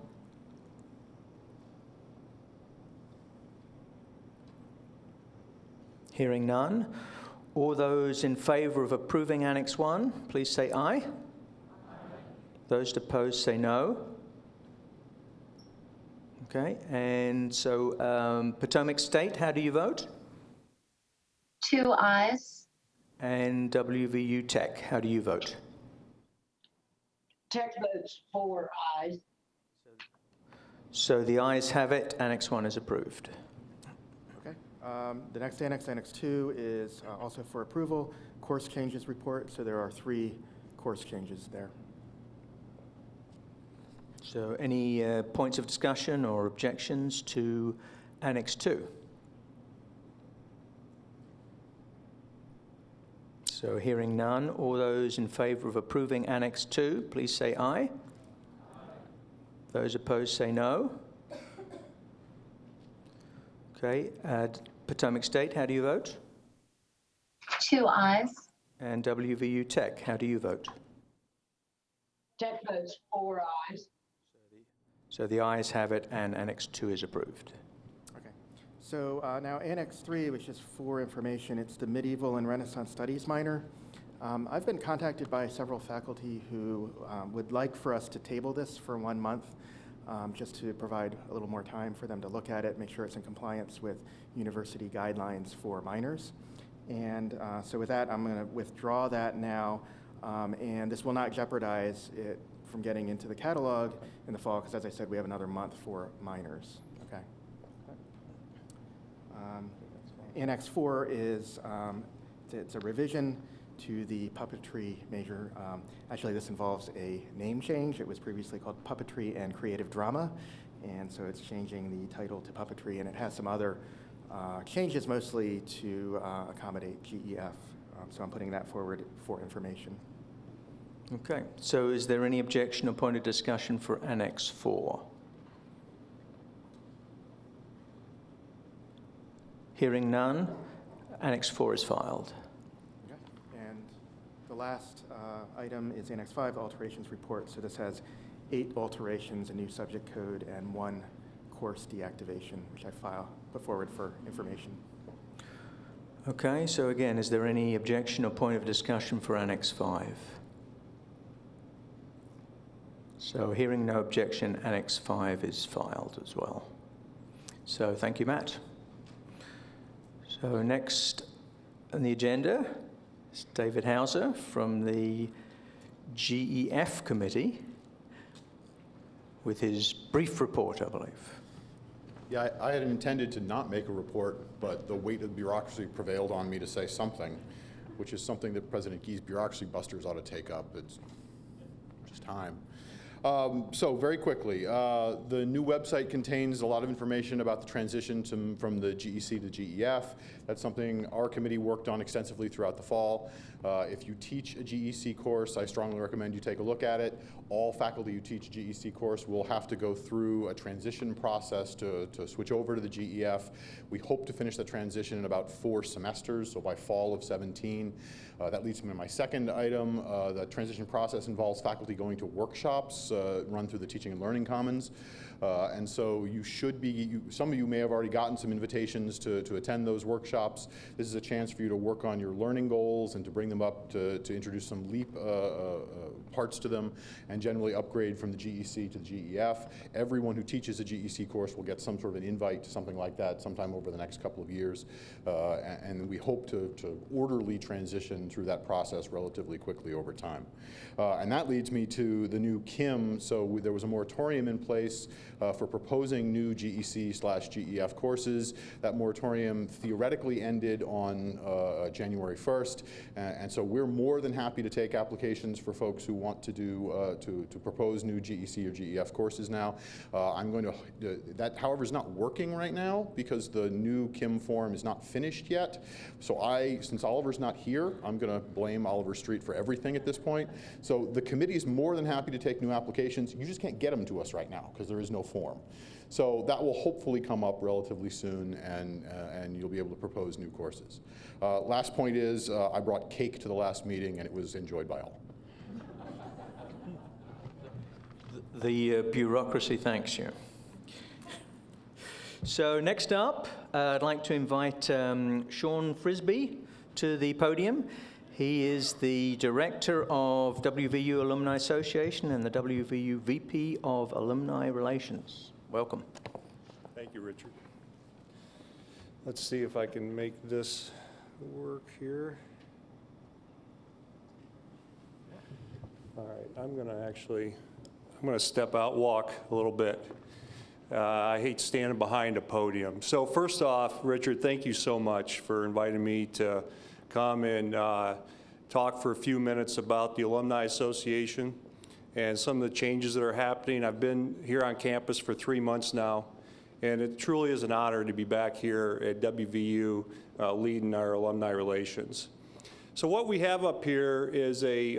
Hearing none. All those in favor of approving Annex 1, please say aye. Aye. Those opposed say no. Okay, and so Potomac State, how do you vote? 2 ayes. And WVU Tech, how do you vote? Tech votes 4 ayes. So the ayes have it, Annex 1 is approved. Okay. The next annex, Annex 2, is also for approval, course changes report. So there are 3 course changes there. So any points of discussion or objections to Annex 2? So hearing none, all those in favor of approving Annex 2, please say aye. Aye. Those opposed say no. Okay, Potomac State, how do you vote? 2 ayes. And WVU Tech, how do you vote? Tech votes 4 ayes. So the ayes have it, and Annex 2 is approved. Okay. So now Annex 3, which is for information, it's the Medieval and Renaissance Studies minor. I've been contacted by several faculty who would like for us to table this for 1 month, just to provide a little more time for them to look at it, make sure it's in compliance with university guidelines for minors. And so with that, I'm going to withdraw that now, and this will not jeopardize it from getting into the catalog in the fall, because as I said, we have another month for minors. Okay. Annex 4 is it's a revision to the puppetry major. Actually, this involves a name change. It was previously called Puppetry and Creative Drama, and so it's changing the title to Puppetry, and it has some other changes, mostly to accommodate GEF. So I'm putting that forward for information. Okay, so is there any objection or point of discussion for Annex 4? Hearing none, Annex 4 is filed. Okay. And the last item is Annex 5, alterations report. So this has 8 alterations, a new subject code, and 1 course deactivation, which I put forward for information. Okay, so again, is there any objection or point of discussion for Annex 5? So hearing no objection, Annex 5 is filed as well. So thank you, Matt. So next on the agenda is David Hauser from the GEF committee with his brief report, I believe. Yeah, I had intended to not make a report, but the weight of bureaucracy prevailed on me to say something, which is something that President Gee's bureaucracy busters ought to take up. It's just time. So very quickly, the new website contains a lot of information about the transition from the GEC to GEF. That's something our committee worked on extensively throughout the fall. If you teach a GEC course, I strongly recommend you take a look at it. All faculty who teach a GEC course will have to go through a transition process to switch over to the GEF. We hope to finish the transition in about 4 semesters, so by fall of 17. That leads me to my second item. The transition process involves faculty going to workshops run through the Teaching and Learning Commons. And so you should be, some of you may have already gotten some invitations to attend those workshops. This is a chance for you to work on your learning goals and to bring them up to introduce some LEAP parts to them and generally upgrade from the GEC to the GEF. Everyone who teaches a GEC course will get some sort of an invite to something like that sometime over the next couple of years. And we hope to orderly transition through that process relatively quickly over time. And that leads me to the new KIM. So there was a moratorium in place for proposing new GEC/GEF courses. That moratorium theoretically ended on January 1st, And so we're more than happy to take applications for folks who want to do, to propose new GEC or GEF courses now. I'm going to, that however is not working right now because the new KIM form is not finished yet. So since Oliver's not here, I'm going to blame Oliver Street for everything at this point. So the committee is more than happy to take new applications. You just can't get them to us right now because there is no form. So that will hopefully come up relatively soon, and you'll be able to propose new courses. Last point is I brought cake to the last meeting, and it was enjoyed by all. The bureaucracy thanks you. So next up, I'd like to invite Sean Frisbee to the podium. He is the Director of WVU Alumni Association and the WVU VP of Alumni Relations. Welcome. Thank you, Richard. Let's see if I can make this work here. All right, I'm gonna step out, walk a little bit. I hate standing behind a podium. So first off, Richard, thank you so much for inviting me to come and talk for a few minutes about the Alumni Association and some of the changes that are happening. I've been here on campus for 3 months now, and it truly is an honor to be back here at WVU leading our alumni relations. So what we have up here is a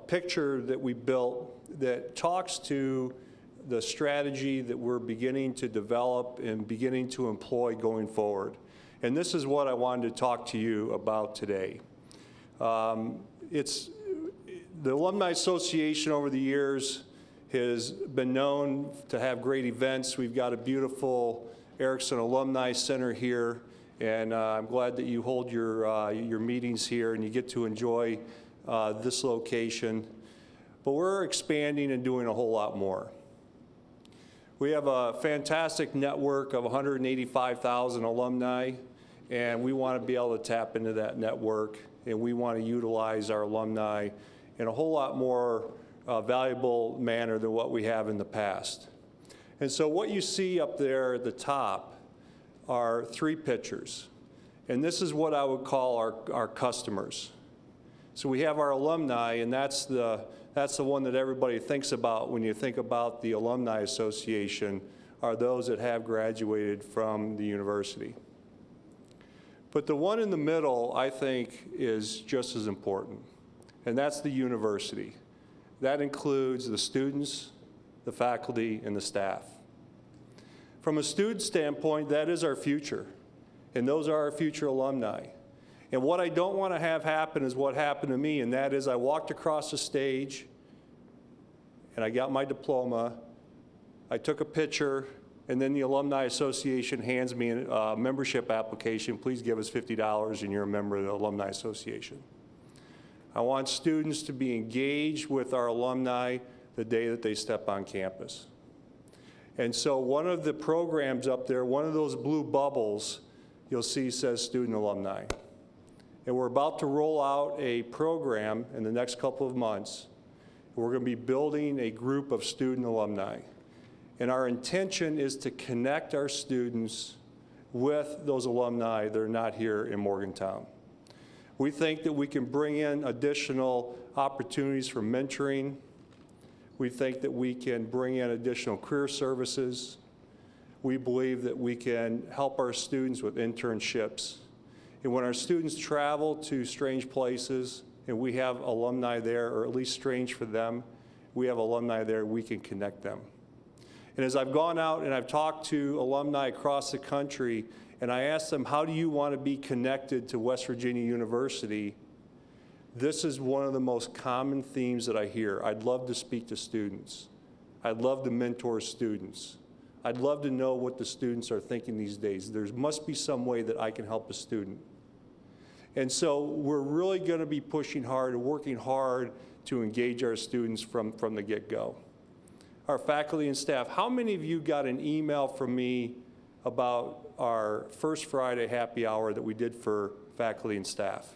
picture that we built that talks to the strategy that we're beginning to develop and beginning to employ going forward. And this is what I wanted to talk to you about today. The Alumni Association over the years has been known to have great events. We've got a beautiful Erickson Alumni Center here, and I'm glad that you hold your meetings here and you get to enjoy this location. But we're expanding and doing a whole lot more. We have a fantastic network of 185,000 alumni, and we want to be able to tap into that network, and we want to utilize our alumni in a whole lot more valuable manner than what we have in the past. And so what you see up there at the top are 3 pictures. And this is what I would call our customers. So we have our alumni, and that's the one that everybody thinks about when you think about the Alumni Association, are those that have graduated from the university. But the one in the middle, I think, is just as important, and that's the university. That includes the students, the faculty, and the staff. From a student standpoint, that is our future, and those are our future alumni. And what I don't want to have happen is what happened to me, and that is I walked across the stage, and I got my diploma, I took a picture, and then the Alumni Association hands me a membership application. Please give us $50 and you're a member of the Alumni Association. I want students to be engaged with our alumni the day that they step on campus. And so one of the programs up there, one of those blue bubbles, you'll see says Student Alumni. And we're about to roll out a program in the next couple of months. We're going to be building a group of student alumni. And our intention is to connect our students with those alumni that are not here in Morgantown. We think that we can bring in additional opportunities for mentoring. We think that we can bring in additional career services. We believe that we can help our students with internships. And when our students travel to strange places and we have alumni there, or at least strange for them, we have alumni there, we can connect them. And as I've gone out and I've talked to alumni across the country, and I asked them, how do you want to be connected to West Virginia University? This is one of the most common themes that I hear. I'd love to speak to students. I'd love to mentor students. I'd love to know what the students are thinking these days. There must be some way that I can help a student. And so we're really going to be pushing hard and working hard to engage our students from the get-go. Our faculty and staff, how many of you got an email from me about our First Friday happy hour that we did for faculty and staff?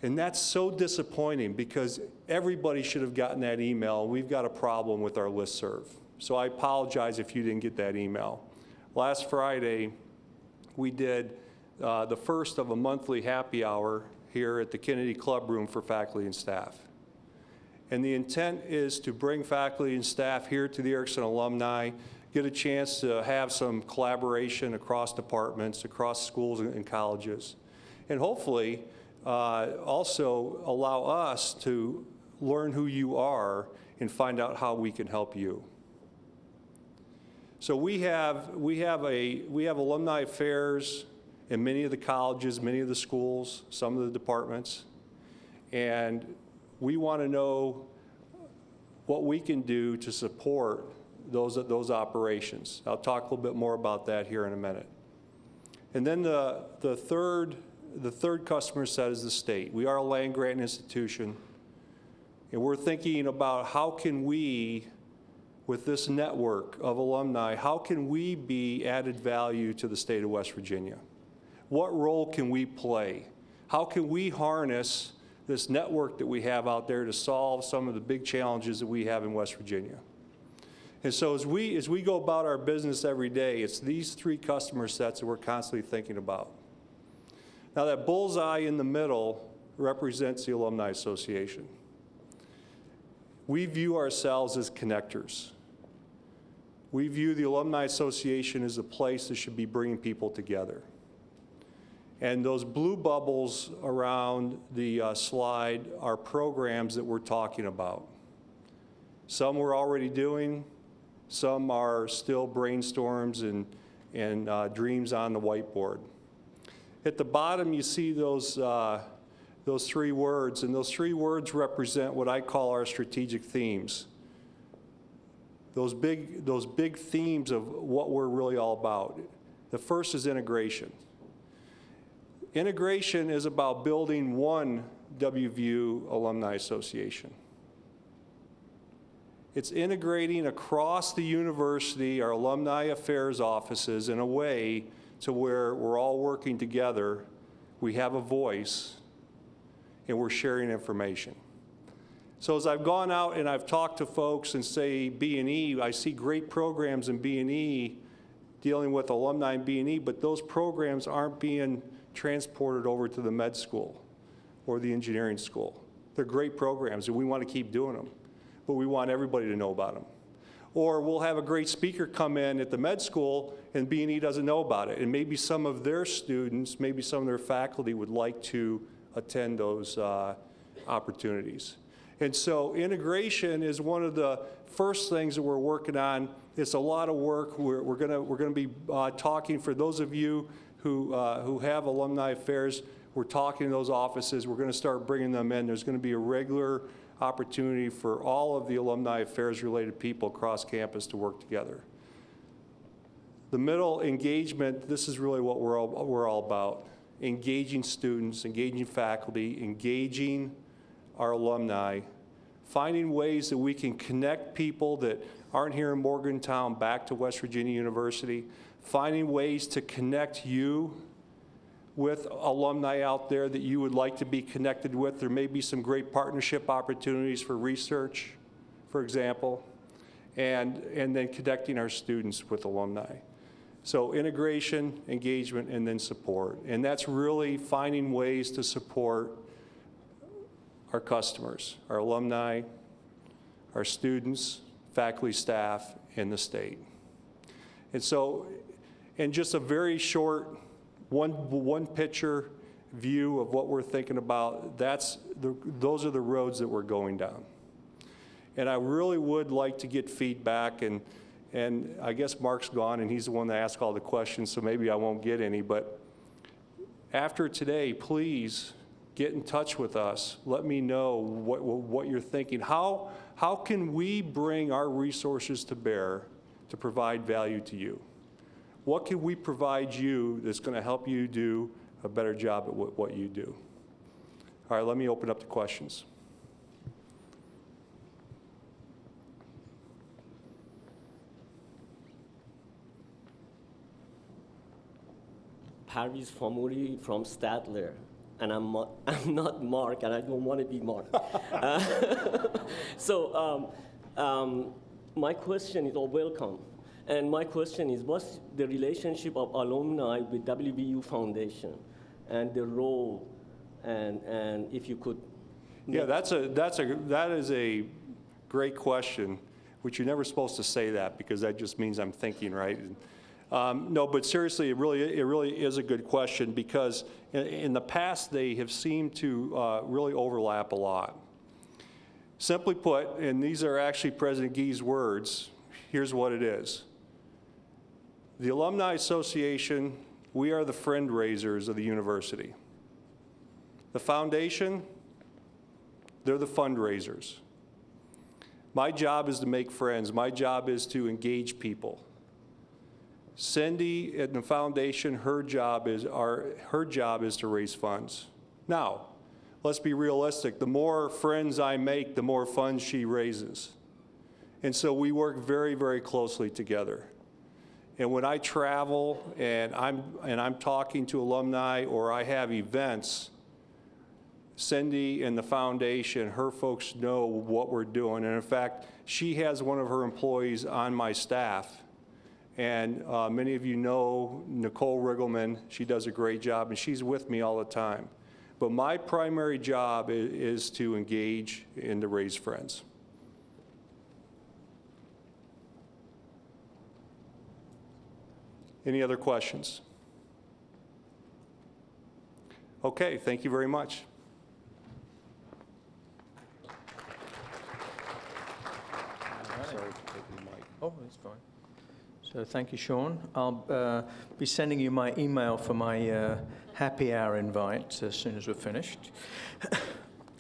And that's so disappointing because everybody should have gotten that email. We've got a problem with our listserv. So I apologize if you didn't get that email. Last Friday, we did the first of a monthly happy hour here at the Kennedy Club Room for faculty and staff. And the intent is to bring faculty and staff here to the Erickson alumni, get a chance to have some collaboration across departments, across schools and colleges, and hopefully also allow us to learn who you are and find out how we can help you. So we have alumni affairs in many of the colleges, many of the schools, some of the departments, and we want to know what we can do to support those operations. I'll talk a little bit more about that here in a minute. And then the third customer set is the state. We are a land grant institution, and we're thinking about how can we, with this network of alumni, how can we be added value to the state of West Virginia? What role can we play? How can we harness this network that we have out there to solve some of the big challenges that we have in West Virginia? And so as we go about our business every day, it's these three customer sets that we're constantly thinking about. Now that bullseye in the middle represents the Alumni Association. We view ourselves as connectors. We view the Alumni Association as a place that should be bringing people together. And those blue bubbles around the slide are programs that we're talking about. Some we're already doing, some are still brainstorms and dreams on the whiteboard. At the bottom, you see those three words, and those three words represent what I call our strategic themes. Those big themes of what we're really all about. The first is integration. Integration is about building one WVU Alumni Association. It's integrating across the university, our alumni affairs offices, in a way to where we're all working together, we have a voice, and we're sharing information. So as I've gone out and I've talked to folks and say B&E, I see great programs in B&E dealing with alumni in B&E, but those programs aren't being transported over to the med school or the engineering school. They're great programs, and we want to keep doing them, but we want everybody to know about them. Or we'll have a great speaker come in at the med school, and B&E doesn't know about it, and maybe some of their students, maybe some of their faculty would like to attend those opportunities. And so integration is one of the first things that we're working on. It's a lot of work. We're gonna be talking, for those of you who have alumni affairs, we're talking to those offices. We're gonna start bringing them in. There's gonna be a regular opportunity for all of the alumni affairs related people across campus to work together. The middle, engagement, this is really what we're all about. Engaging students, engaging faculty, engaging our alumni, finding ways that we can connect people that aren't here in Morgantown back to West Virginia University, finding ways to connect you with alumni out there that you would like to be connected with. There may be some great partnership opportunities for research, for example, and then connecting our students with alumni. So integration, engagement, and then support. And that's really finding ways to support our customers, our alumni, our students, faculty, staff, and the state. And so, in just a very short one picture view of what we're thinking about, those are the roads that we're going down. And I really would like to get feedback, and I guess Mark's gone and he's the one that asked all the questions, so maybe I won't get any, but after today, please get in touch with us. Let me know what you're thinking. How can we bring our resources to bear to provide value to you? What can we provide you that's going to help you do a better job at what you do? All right, let me open up to questions. Parviz Famuri from Statler, and I'm not Mark, and I don't want to be Mark. So my question is, welcome. And my question is, what's the relationship of alumni with WVU Foundation and the role, and if you could... Yeah, that is a great question, which you're never supposed to say that because that just means I'm thinking, right? No, but seriously, it really is a good question because in the past they have seemed to really overlap a lot. Simply put, and these are actually President Gie's words, here's what it is. The Alumni Association, we are the friend raisers of the university. The foundation, they're the fundraisers. My job is to make friends. My job is to engage people. Cindy at the foundation, her job is to raise funds. Now, let's be realistic. The more friends I make, the more funds she raises. And so we work very, very closely together. And when I travel and I'm talking to alumni or I have events, Cindy and the foundation, her folks know what we're doing. And in fact, she has one of her employees on my staff. And many of you know Nicole Riggleman. She does a great job, and she's with me all the time. But my primary job is to engage and to raise friends. Any other questions? Okay, thank you very much. Sorry for taking the mic. Oh, that's fine. So thank you, Sean. I'll be sending you my email for my happy hour invite as soon as we're finished.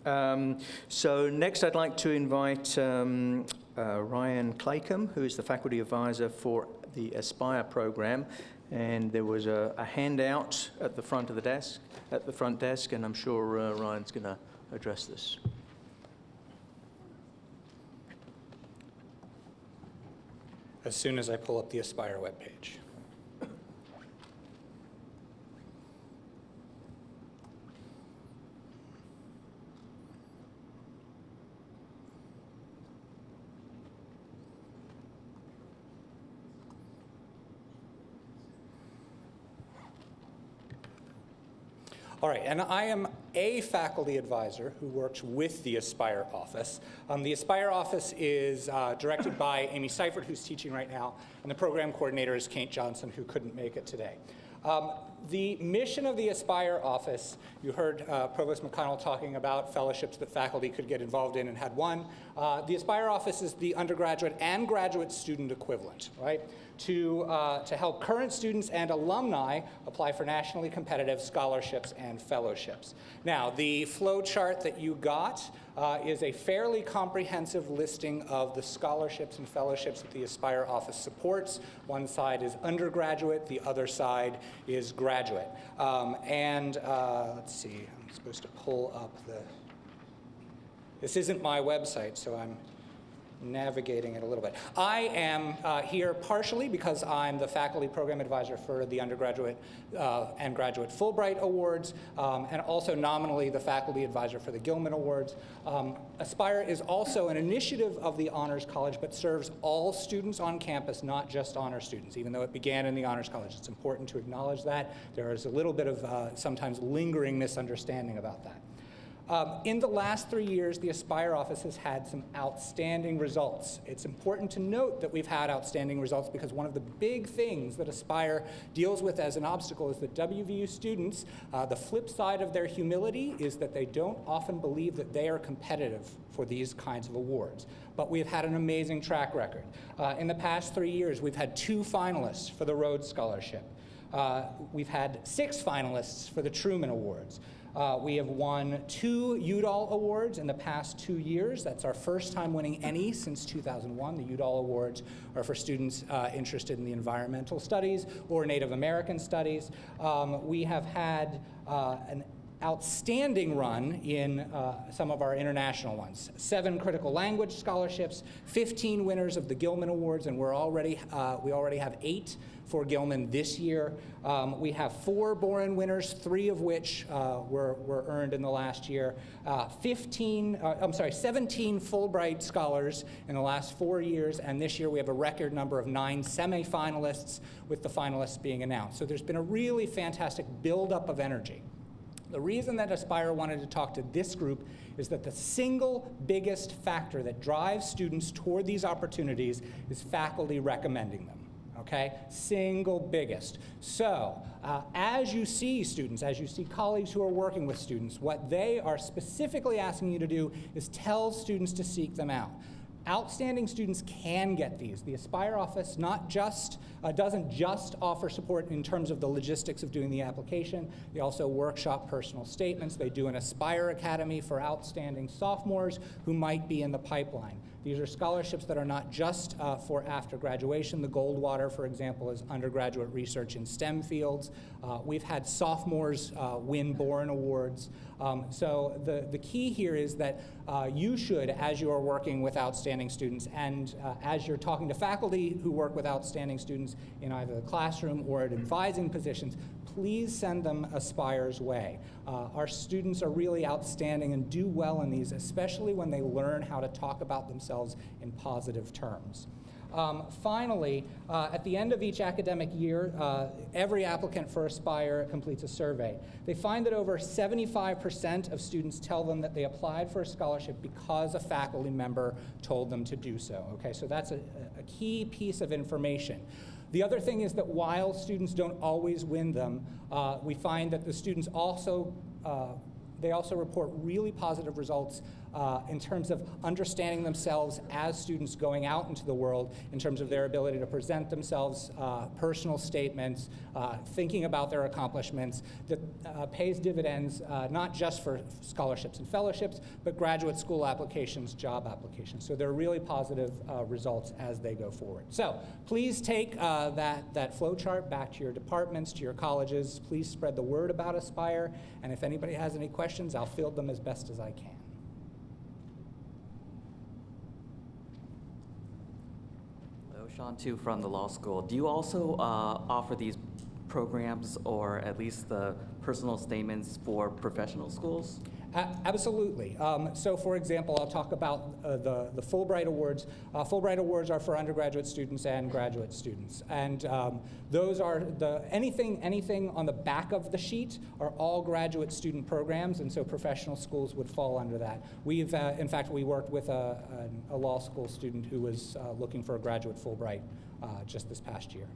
So next I'd like to invite Ryan Claycomb, who is the faculty advisor for the Aspire program. And there was a handout at the front desk, and I'm sure Ryan's going to address this. As soon as I pull up the Aspire webpage. All right, and I am a faculty advisor who works with the Aspire office. The Aspire office is directed by Amy Seifert, who's teaching right now, and the program coordinator is Kate Johnson, who couldn't make it today. The mission of the Aspire office, you heard Provost McConnell talking about fellowships that faculty could get involved in and had one. The Aspire office is the undergraduate and graduate student equivalent, right? To help current students and alumni apply for nationally competitive scholarships and fellowships. Now, the flow chart that you got is a fairly comprehensive listing of the scholarships and fellowships that the Aspire office supports. One side is undergraduate, the other side is graduate. Let's see, I'm supposed to pull up this isn't my website, so I'm navigating it a little bit. I am here partially because I'm the faculty program advisor for the undergraduate and graduate Fulbright Awards, and also nominally the faculty advisor for the Gilman Awards. Aspire is also an initiative of the Honors College, but serves all students on campus, not just honor students. Even though it began in the Honors College, it's important to acknowledge that. There is a little bit of sometimes lingering misunderstanding about that. In the last 3 years, the Aspire office has had some outstanding results. It's important to note that we've had outstanding results because one of the big things that Aspire deals with as an obstacle is that WVU students, the flip side of their humility is that they don't often believe that they are competitive for these kinds of awards. But we've had an amazing track record. In the past 3 years, we've had 2 finalists for the Rhodes Scholarship. We've had 6 finalists for the Truman Awards. We have won 2 Udall Awards in the past 2 years. That's our first time winning any since 2001. The Udall Awards are for students interested in the environmental studies or Native American studies. We have had an outstanding run in some of our international ones. 7 critical language scholarships, 15 winners of the Gilman Awards, and we already have 8 for Gilman this year. We have 4 Boren winners, 3 of which were earned in the last year. 17 Fulbright scholars in the last 4 years, and this year we have a record number of 9 semifinalists, with the finalists being announced. So there's been a really fantastic buildup of energy. The reason that Aspire wanted to talk to this group is that the single biggest factor that drives students toward these opportunities is faculty recommending them. Okay, single biggest. So as you see students, as you see colleagues who are working with students, what they are specifically asking you to do is tell students to seek them out. Outstanding students can get these. The Aspire office doesn't just offer support in terms of the logistics of doing the application. They also workshop personal statements. They do an Aspire Academy for outstanding sophomores who might be in the pipeline. These are scholarships that are not just for after graduation. The Goldwater, for example, is undergraduate research in STEM fields. We've had sophomores win Boren Awards. So the key here is that you should, as you are working with outstanding students and as you're talking to faculty who work with outstanding students in either the classroom or at advising positions, please send them Aspire's way. Our students are really outstanding and do well in these, especially when they learn how to talk about themselves in positive terms. Finally, at the end of each academic year, every applicant for Aspire completes a survey. They find that over 75% of students tell them that they applied for a scholarship because a faculty member told them to do so. Okay, so that's a key piece of information. The other thing is that while students don't always win them, we find that the students also report really positive results in terms of understanding themselves as students going out into the world, in terms of their ability to present themselves, personal statements, thinking about their accomplishments, that pays dividends not just for scholarships and fellowships, but graduate school applications, job applications. So they're really positive results as they go forward. So please take that flow chart back to your departments, to your colleges. Please spread the word about Aspire, and if anybody has any questions, I'll field them as best as I can. Sean Tu from the law school. Do you also offer these programs, or at least the personal statements, for professional schools? Absolutely. So for example, I'll talk about the Fulbright Awards. Fulbright Awards are for undergraduate students and graduate students. And those are anything on the back of the sheet are all graduate student programs, and so professional schools would fall under that. We've, in fact, we worked with a law school student who was looking for a graduate Fulbright just this past year.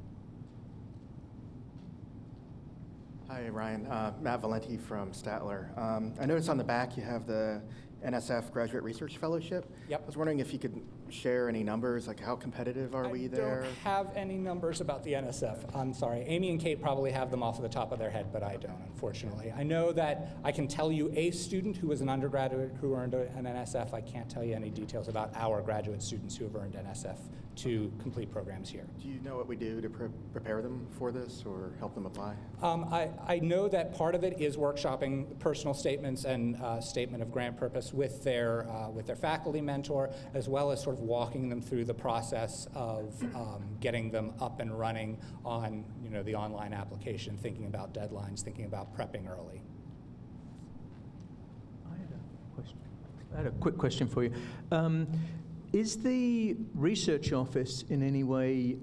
Hi, Ryan. Matt Valenti from Statler. I noticed on the back you have the NSF Graduate Research Fellowship. Yep. I was wondering if you could share any numbers, like how competitive are we there? I don't have any numbers about the NSF. I'm sorry. Amy and Kate probably have them off of the top of their head, but I don't, unfortunately. I know that I can tell you a student who was an undergraduate who earned an NSF. I can't tell you any details about our graduate students who have earned NSF to complete programs here. Do you know what we do to prepare them for this or help them apply? I know that part of it is workshopping personal statements and statement of grant purpose with their faculty mentor, as well as sort of walking them through the process of getting them up and running on the online application, thinking about deadlines, thinking about prepping early. I had a quick question for you. Is the research office in any way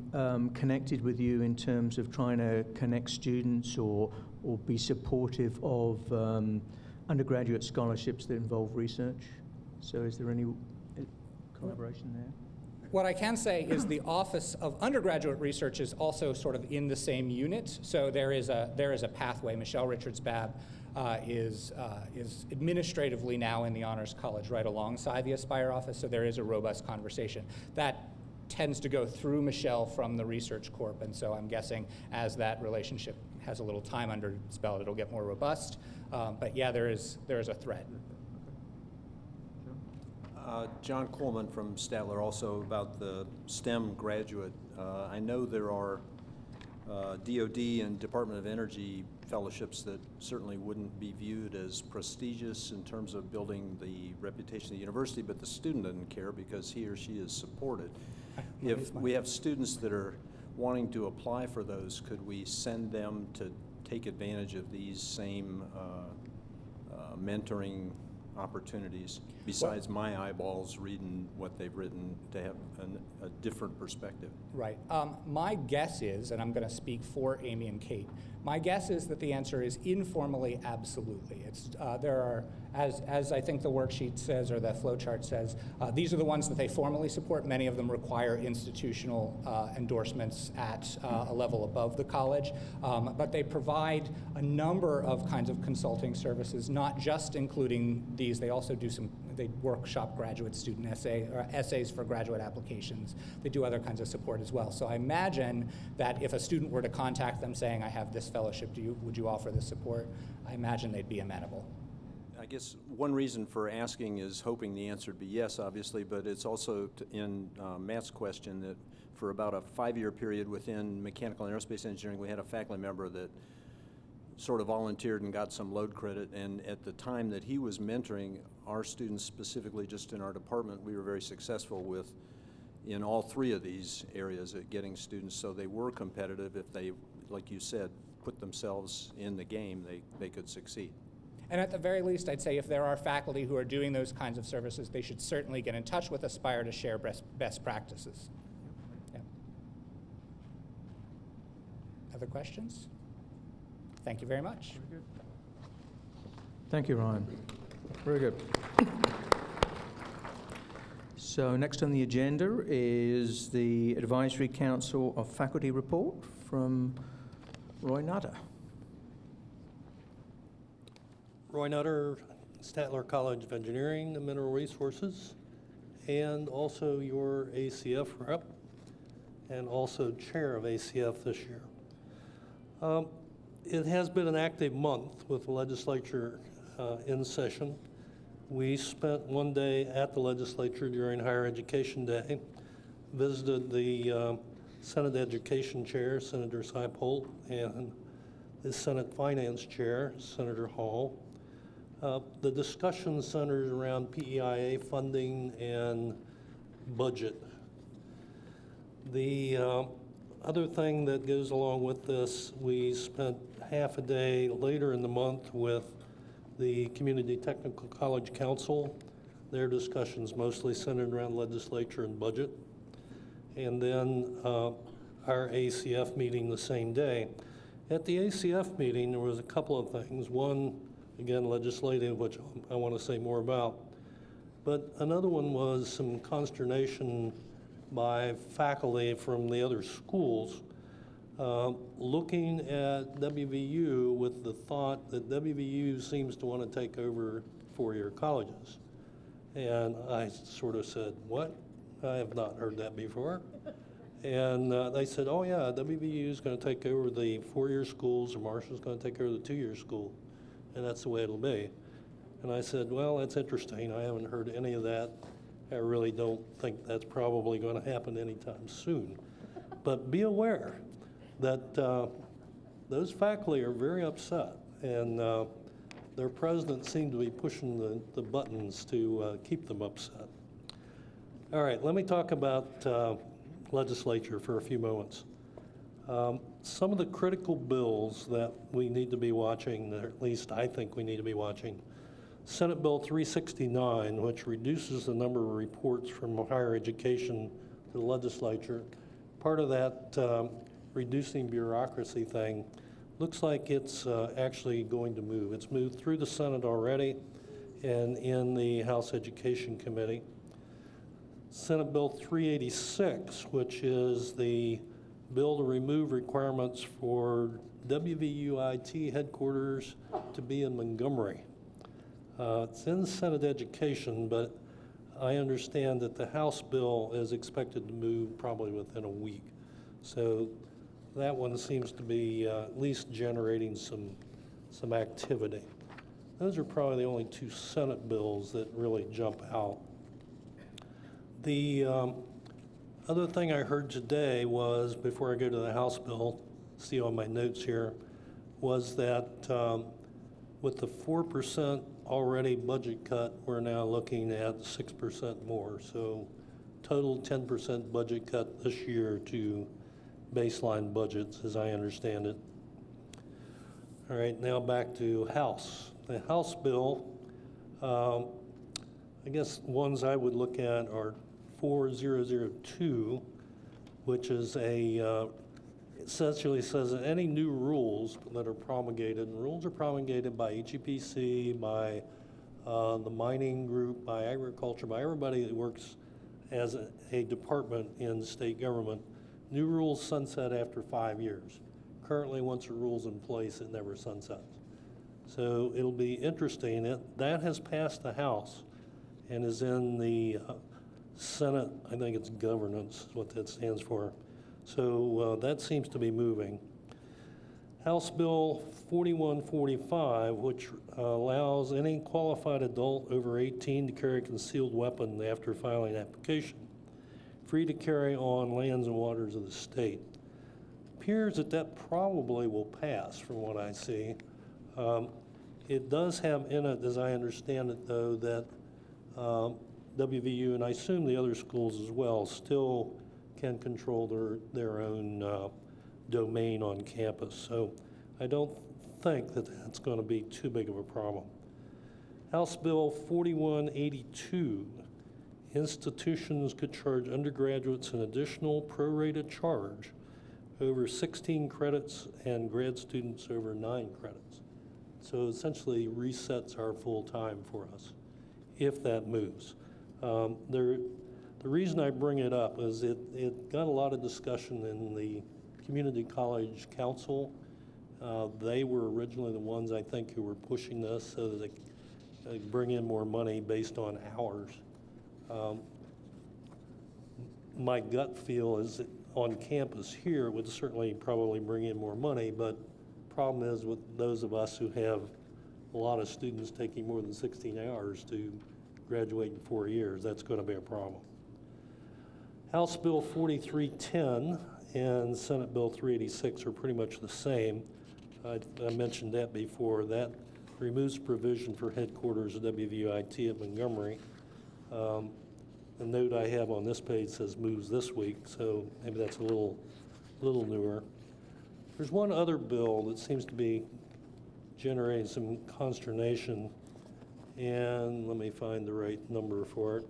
connected with you in terms of trying to connect students or be supportive of undergraduate scholarships that involve research? So is there any collaboration there? What I can say is the Office of Undergraduate Research is also sort of in the same unit. So there is a pathway. Michelle Richards-Babb is administratively now in the Honors College right alongside the Aspire office, so there is a robust conversation. That tends to go through Michelle from the Research Corp, and so I'm guessing as that relationship has a little time under its belt, it'll get more robust. But yeah, there is a thread. John Coleman from Statler, also about the STEM graduate. I know there are DOD and Department of Energy fellowships that certainly wouldn't be viewed as prestigious in terms of building the reputation of the university, but the student doesn't care because he or she is supported. If we have students that are wanting to apply for those, could we send them to take advantage of these same mentoring opportunities, besides my eyeballs reading what they've written, to have a different perspective? Right. My guess is, and I'm going to speak for Amy and Kate, my guess is that the answer is informally, absolutely. It's, there are, as I think the worksheet says, or the flow chart says, these are the ones that they formally support. Many of them require institutional endorsements at a level above the college, but they provide a number of kinds of consulting services, not just including these. They also do some, they workshop graduate student essays for graduate applications. They do other kinds of support as well. So I imagine that if a student were to contact them saying, I have this fellowship, would you offer this support? I imagine they'd be amenable. I guess one reason for asking is hoping the answer would be yes, obviously, but it's also in Matt's question that for about a 5-year period within mechanical and aerospace engineering, we had a faculty member that sort of volunteered and got some load credit, and at the time that he was mentoring our students, specifically just in our department, we were very successful with, in all 3 of these areas, at getting students so they were competitive. If they, like you said, put themselves in the game, they could succeed. And at the very least, I'd say if there are faculty who are doing those kinds of services, they should certainly get in touch with Aspire to share best practices. Yeah. Other questions? Thank you very much. Very good. Thank you, Ryan. Very good. So next on the agenda is the Advisory Council of Faculty report from Roy Nutter. Roy Nutter, Statler College of Engineering and Mineral Resources, and also your ACF rep, and also chair of ACF this year. It has been an active month with the legislature in session. We spent one day at the legislature during Higher Education Day, visited the Senate Education Chair, Senator Seipold, and the Senate Finance Chair, Senator Hall. The discussion centers around PEIA funding and budget. The other thing that goes along with this, we spent half a day later in the month with the Community Technical College Council. Their discussions mostly centered around legislature and budget. And then our ACF meeting the same day. At the ACF meeting, there was a couple of things. One, again, legislative, which I want to say more about. But another one was some consternation by faculty from the other schools looking at WVU with the thought that WVU seems to want to take over four-year colleges. And I sort of said, what? I have not heard that before. And they said, oh yeah, WVU is going to take over the four-year schools, or Marshall's going to take over the two-year school. And that's the way it'll be. And I said, well, that's interesting. I haven't heard any of that. I really don't think that's probably going to happen anytime soon. But be aware that those faculty are very upset, and their president seemed to be pushing the buttons to keep them upset. All right, let me talk about legislature for a few moments. Some of the critical bills that we need to be watching, or at least I think we need to be watching, Senate Bill 369, which reduces the number of reports from higher education to the legislature. Part of that reducing bureaucracy thing looks like it's actually going to move. It's moved through the Senate already and in the House Education Committee. Senate Bill 386, which is the bill to remove requirements for WVU IT headquarters to be in Montgomery. It's in Senate Education, but I understand that the House bill is expected to move probably within a week. So that one seems to be at least generating some activity. Those are probably the only two Senate bills that really jump out. The other thing I heard today was, before I go to the House bill, see on my notes here, was that with the 4% already budget cut, we're now looking at 6% more. So total 10% budget cut this year to baseline budgets, as I understand it. All right, now back to House. The House bill, I guess ones I would look at are 4002, which is essentially says that any new rules that are promulgated, and rules are promulgated by EGPC, by the mining group, by agriculture, by everybody that works as a department in the state government. New rules sunset after 5 years. Currently, once a rule's in place, it never sunsets. So it'll be interesting. That has passed the House and is in the Senate. I think it's governance is what that stands for. So that seems to be moving. House Bill 4145, which allows any qualified adult over 18 to carry a concealed weapon after filing an application, free to carry on lands and waters of the state. Appears that probably will pass from what I see. It does have in it, as I understand it, though, that WVU, and I assume the other schools as well, still can control their own domain on campus. So I don't think that that's going to be too big of a problem. House Bill 4182, institutions could charge undergraduates an additional prorated charge over 16 credits and grad students over 9 credits. So essentially resets our full time for us, if that moves. The reason I bring it up is it got a lot of discussion in the Community College Council. They were originally the ones, I think, who were pushing this so that they could bring in more money based on hours. My gut feel is that on campus here would certainly probably bring in more money, but problem is with those of us who have a lot of students taking more than 16 hours to graduate in 4 years, that's going to be a problem. House Bill 4310 and Senate Bill 386 are pretty much the same. I mentioned that before. That removes provision for headquarters of WVUIT at Montgomery. The note I have on this page says moves this week, so maybe that's a little newer. There's one other bill that seems to be generating some consternation, and let me find the right number for it.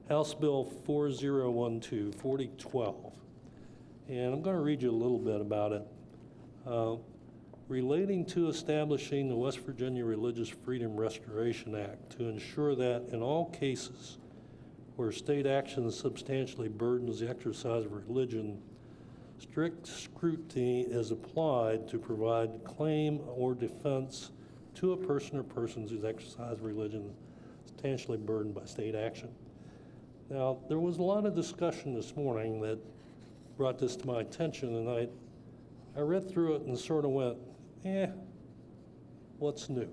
House Bill 4012, 4012. And I'm going to read you a little bit about it. Relating to establishing the West Virginia Religious Freedom Restoration Act to ensure that in all cases where state action substantially burdens the exercise of religion, strict scrutiny is applied to provide claim or defense to a person or persons whose exercise of religion is substantially burdened by state action. Now, there was a lot of discussion this morning that brought this to my attention, and I read through it and sort of went, what's new?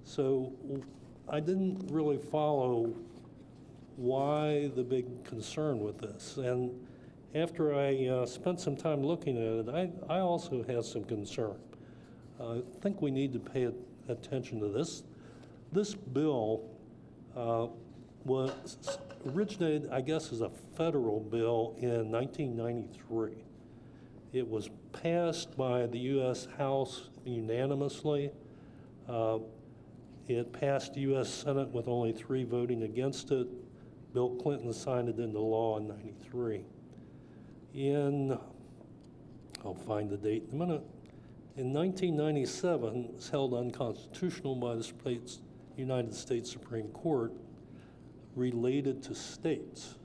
So I didn't really follow why the big concern with this. And after I spent some time looking at it, I also had some concern. I think we need to pay attention to this. This bill was originated, I guess, as a federal bill in 1993. It was passed by the U.S. House unanimously. It passed the U.S. Senate with only 3 voting against it. Bill Clinton signed it into law in '93. I'll find the date in a minute. In 1997, it was held unconstitutional by the United States Supreme Court related to states.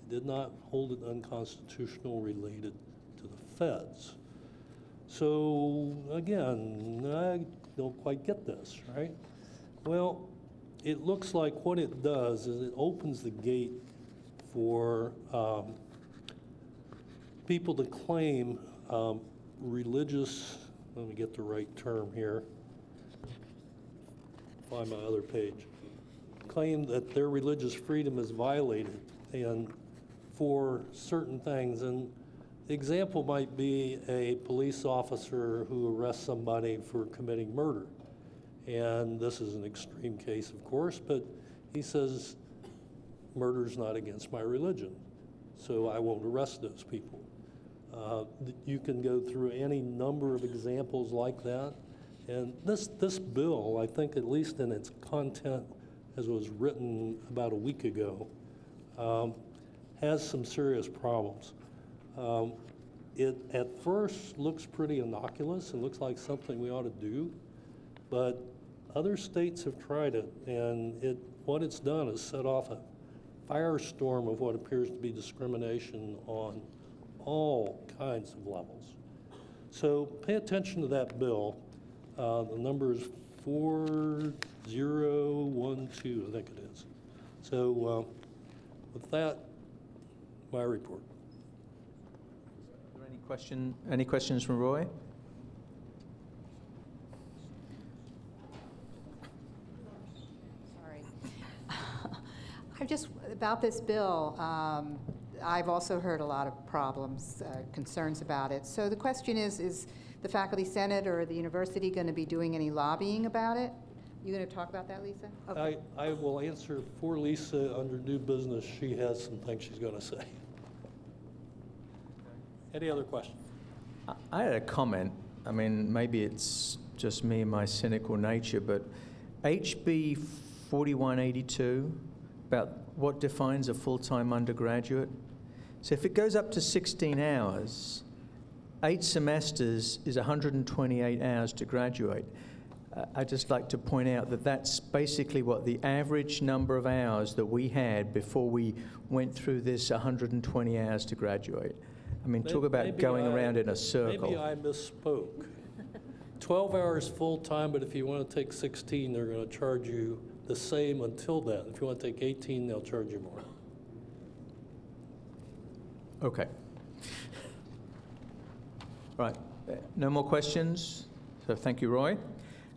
It did not hold it unconstitutional related to the feds. So again, I don't quite get this, right? Well, it looks like what it does is it opens the gate for people to claim religious, let me get the right term here, find my other page, claim that their religious freedom is violated and for certain things. And The example might be a police officer who arrests somebody for committing murder. And this is an extreme case, of course, but he says, murder's not against my religion, so I won't arrest those people. You can go through any number of examples like that. And this bill, I think, at least in its content as it was written about a week ago, has some serious problems. It at first looks pretty innocuous and looks like something we ought to do, but other states have tried it, and what it's done is set off a firestorm of what appears to be discrimination on all kinds of levels. So pay attention to that bill. The number is 4012, I think it is. So with that, my report. Are there any questions from Roy? Sorry. About this bill, I've also heard a lot of problems, concerns about it. So the question is the Faculty Senate or the university going to be doing any lobbying about it? You going to talk about that, Lisa? Okay. I will answer for Lisa under new business. She has some things she's going to say. Any other questions? I had a comment. I mean, maybe it's just me and my cynical nature, but HB 4182, about what defines a full-time undergraduate. So if it goes up to 16 hours, 8 semesters is 128 hours to graduate. I'd just like to point out that that's basically what the average number of hours that we had before we went through this 120 hours to graduate. I mean, talk about going around in a circle. Maybe I misspoke. 12 hours full-time, but if you want to take 16, they're going to charge you the same until then. If you want to take 18, they'll charge you more. Okay. Right. No more questions? So thank you, Roy.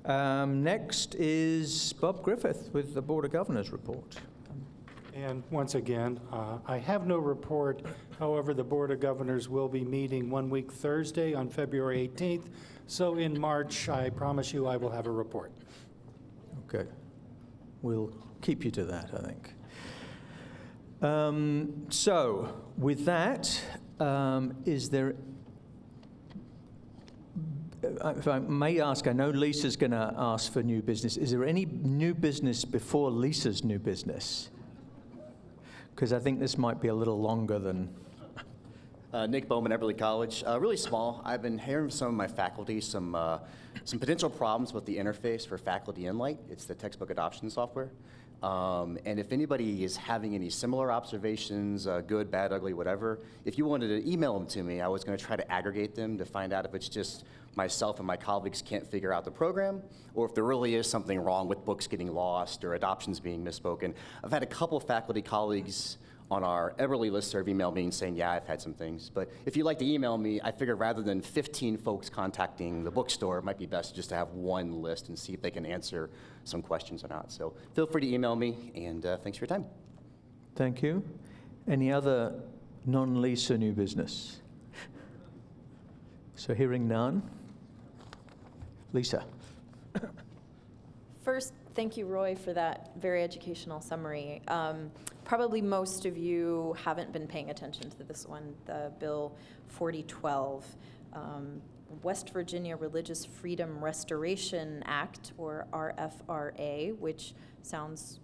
Next is Bob Griffith with the Board of Governors report. And once again, I have no report. However, the Board of Governors will be meeting 1 week Thursday on February 18th. So in March, I promise you I will have a report. Okay. We'll keep you to that, I think. So with that, is there, if I may ask, I know Lisa's going to ask for new business. Is there any new business before Lisa's new business? Because I think this might be a little longer than... Nick Bowman, Eberly College. Really small. I've been hearing from some of my faculty some potential problems with the interface for Faculty Inlight. It's the textbook adoption software. And if anybody is having any similar observations, good, bad, ugly, whatever, if you wanted to email them to me, I was going to try to aggregate them to find out if it's just myself and my colleagues can't figure out the program, or if there really is something wrong with books getting lost or adoptions being misspoken. I've had a couple of faculty colleagues on our Eberly listserv email me saying, yeah, I've had some things. But if you'd like to email me, I figure rather than 15 folks contacting the bookstore, it might be best just to have one list and see if they can answer some questions or not. So feel free to email me, and thanks for your time. Thank you. Any other non-Lisa new business? So hearing none. Lisa. First, thank you, Roy, for that very educational summary. Probably most of you haven't been paying attention to this one, the Bill 4012, West Virginia Religious Freedom Restoration Act, or RFRA, which sounds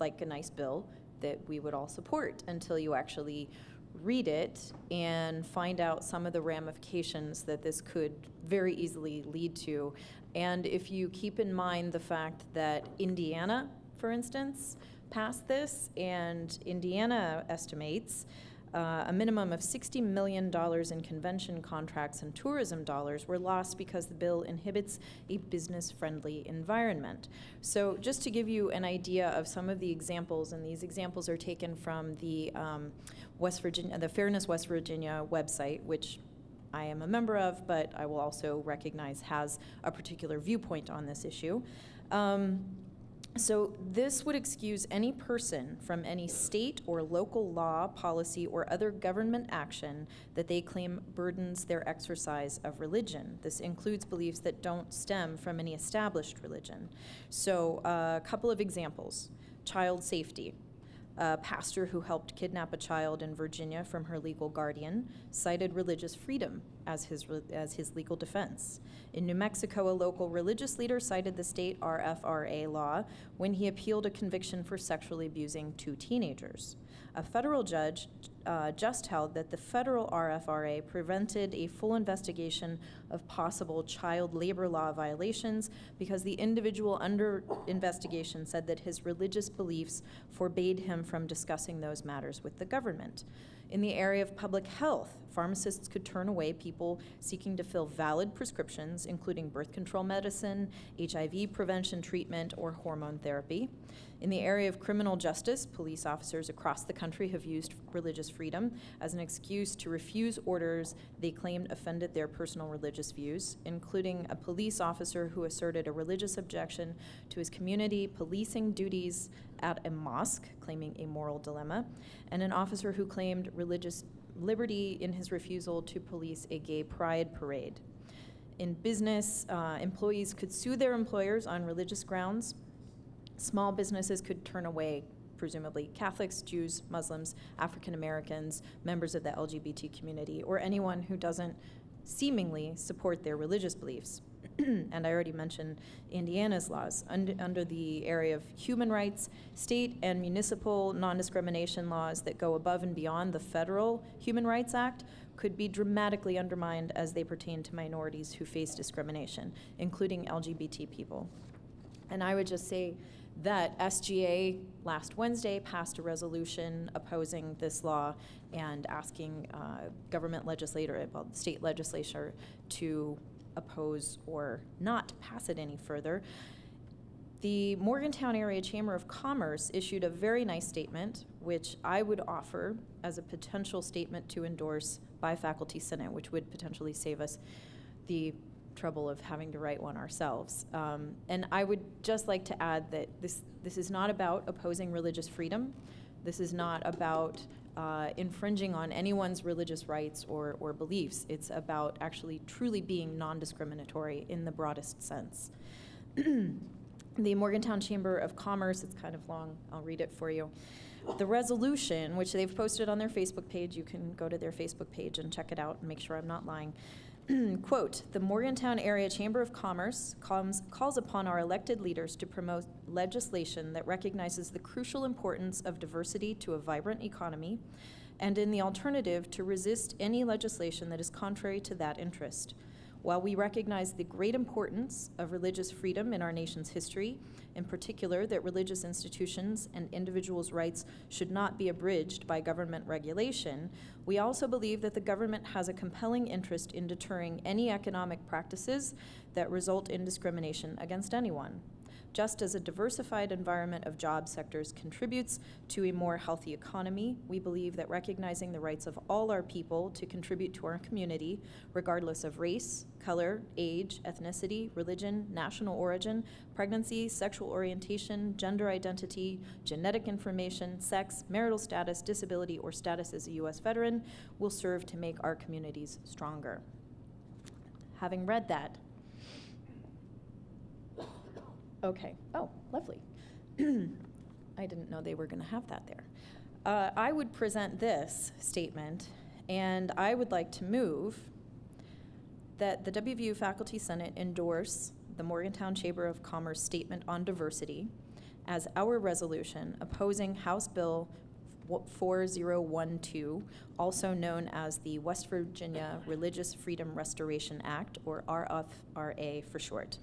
like a nice bill that we would all support until you actually read it and find out some of the ramifications that this could very easily lead to. And if you keep in mind the fact that Indiana, for instance, passed this, and Indiana estimates a minimum of $60 million in convention contracts and tourism dollars were lost because the bill inhibits a business-friendly environment. So just to give you an idea of some of the examples, and these examples are taken from the the Fairness West Virginia website, which I am a member of, but I will also recognize has a particular viewpoint on this issue. So this would excuse any person from any state or local law, policy, or other government action that they claim burdens their exercise of religion. This includes beliefs that don't stem from any established religion. So a couple of examples. Child safety. A pastor who helped kidnap a child in Virginia from her legal guardian cited religious freedom as his legal defense. In New Mexico, a local religious leader cited the state RFRA law when he appealed a conviction for sexually abusing 2 teenagers. A federal judge just held that the federal RFRA prevented a full investigation of possible child labor law violations because the individual under investigation said that his religious beliefs forbade him from discussing those matters with the government. In the area of public health, pharmacists could turn away people seeking to fill valid prescriptions, including birth control medicine, HIV prevention treatment, or hormone therapy. In the area of criminal justice, police officers across the country have used religious freedom as an excuse to refuse orders they claimed offended their personal religious views, including a police officer who asserted a religious objection to his community policing duties at a mosque, claiming a moral dilemma, and an officer who claimed religious liberty in his refusal to police a gay pride parade. In business, employees could sue their employers on religious grounds. Small businesses could turn away, presumably, Catholics, Jews, Muslims, African Americans, members of the LGBT community, or anyone who doesn't seemingly support their religious beliefs. And I already mentioned Indiana's laws. Under the area of human rights, state and municipal non-discrimination laws that go above and beyond the federal Human Rights Act could be dramatically undermined as they pertain to minorities who face discrimination, including LGBT people. And I would just say that SGA last Wednesday passed a resolution opposing this law and asking government legislator, well, the state legislature, to oppose or not pass it any further. The Morgantown Area Chamber of Commerce issued a very nice statement, which I would offer as a potential statement to endorse by Faculty Senate, which would potentially save us the trouble of having to write one ourselves. And I would just like to add that this is not about opposing religious freedom. This is not about infringing on anyone's religious rights or beliefs. It's about actually truly being non-discriminatory in the broadest sense. The Morgantown Chamber of Commerce, it's kind of long, I'll read it for you. The resolution, which they've posted on their Facebook page, you can go to their Facebook page and check it out and make sure I'm not lying. Quote, the Morgantown Area Chamber of Commerce calls upon our elected leaders to promote legislation that recognizes the crucial importance of diversity to a vibrant economy, and in the alternative, to resist any legislation that is contrary to that interest. While we recognize the great importance of religious freedom in our nation's history, in particular that religious institutions and individuals' rights should not be abridged by government regulation, we also believe that the government has a compelling interest in deterring any economic practices that result in discrimination against anyone. Just as a diversified environment of job sectors contributes to a more healthy economy, we believe that recognizing the rights of all our people to contribute to our community, regardless of race, color, age, ethnicity, religion, national origin, pregnancy, sexual orientation, gender identity, genetic information, sex, marital status, disability, or status as a U.S. veteran, will serve to make our communities stronger. Having read that, okay. Oh, lovely. I didn't know they were going to have that there. I would present this statement, and I would like to move that the WVU Faculty Senate endorse the Morgantown Chamber of Commerce Statement on Diversity as our resolution opposing House Bill 4012, also known as the West Virginia Religious Freedom Restoration Act, or RFRA for short.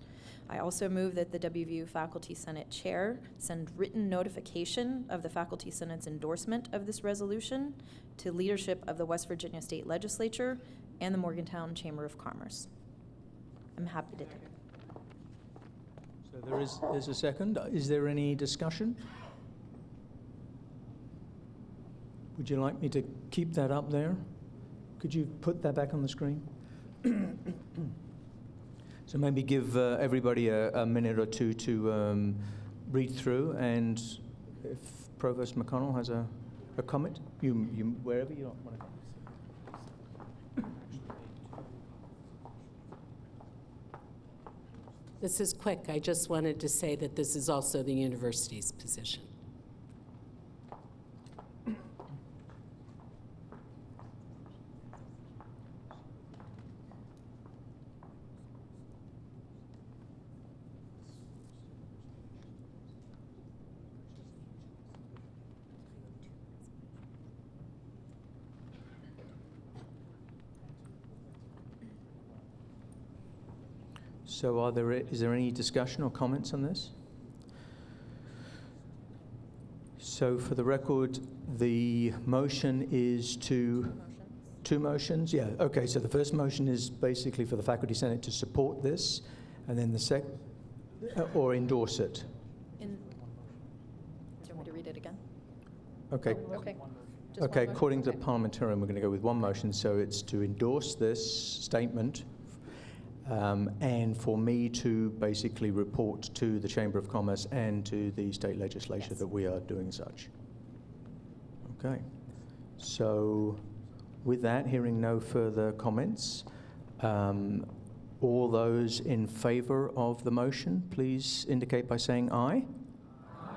I also move that the WVU Faculty Senate Chair send written notification of the Faculty Senate's endorsement of this resolution to leadership of the West Virginia State Legislature and the Morgantown Chamber of Commerce. I'm happy to take it. So there's a second. Is there any discussion? Would you like me to keep that up there? Could you put that back on the screen? So maybe give everybody a minute or two to read through, and if Provost McConnell has a comment, you wherever you want to go. This is quick. I just wanted to say that this is also the university's position. So is there any discussion or comments on this? So for the record, the motion is to... Two motions? Yeah, okay, so the first motion is basically for the Faculty Senate to support this, and then the or endorse it. Do you want me to read it again? Okay. Okay. Okay, according to the parliamentarian, we're going to go with one motion, so it's to endorse this statement, and for me to basically report to the Chamber of Commerce and to the state legislature that we are doing such. Okay. So with that, hearing no further comments, all those in favor of the motion, please indicate by saying aye. Aye.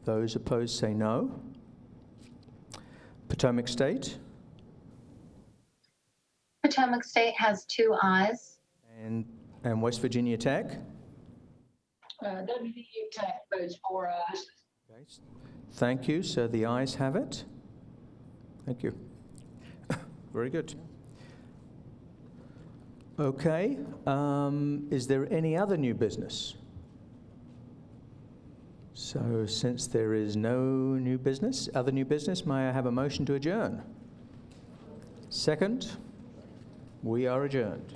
Those opposed say no. Potomac State? Potomac State has 2 ayes. And West Virginia Tech? WVU Tech votes 4 ayes. Okay. Thank you. So the ayes have it. Thank you. Very good. Okay. Is there any other new business? So since there is no new business, other new business, may I have a motion to adjourn? Second? We are adjourned.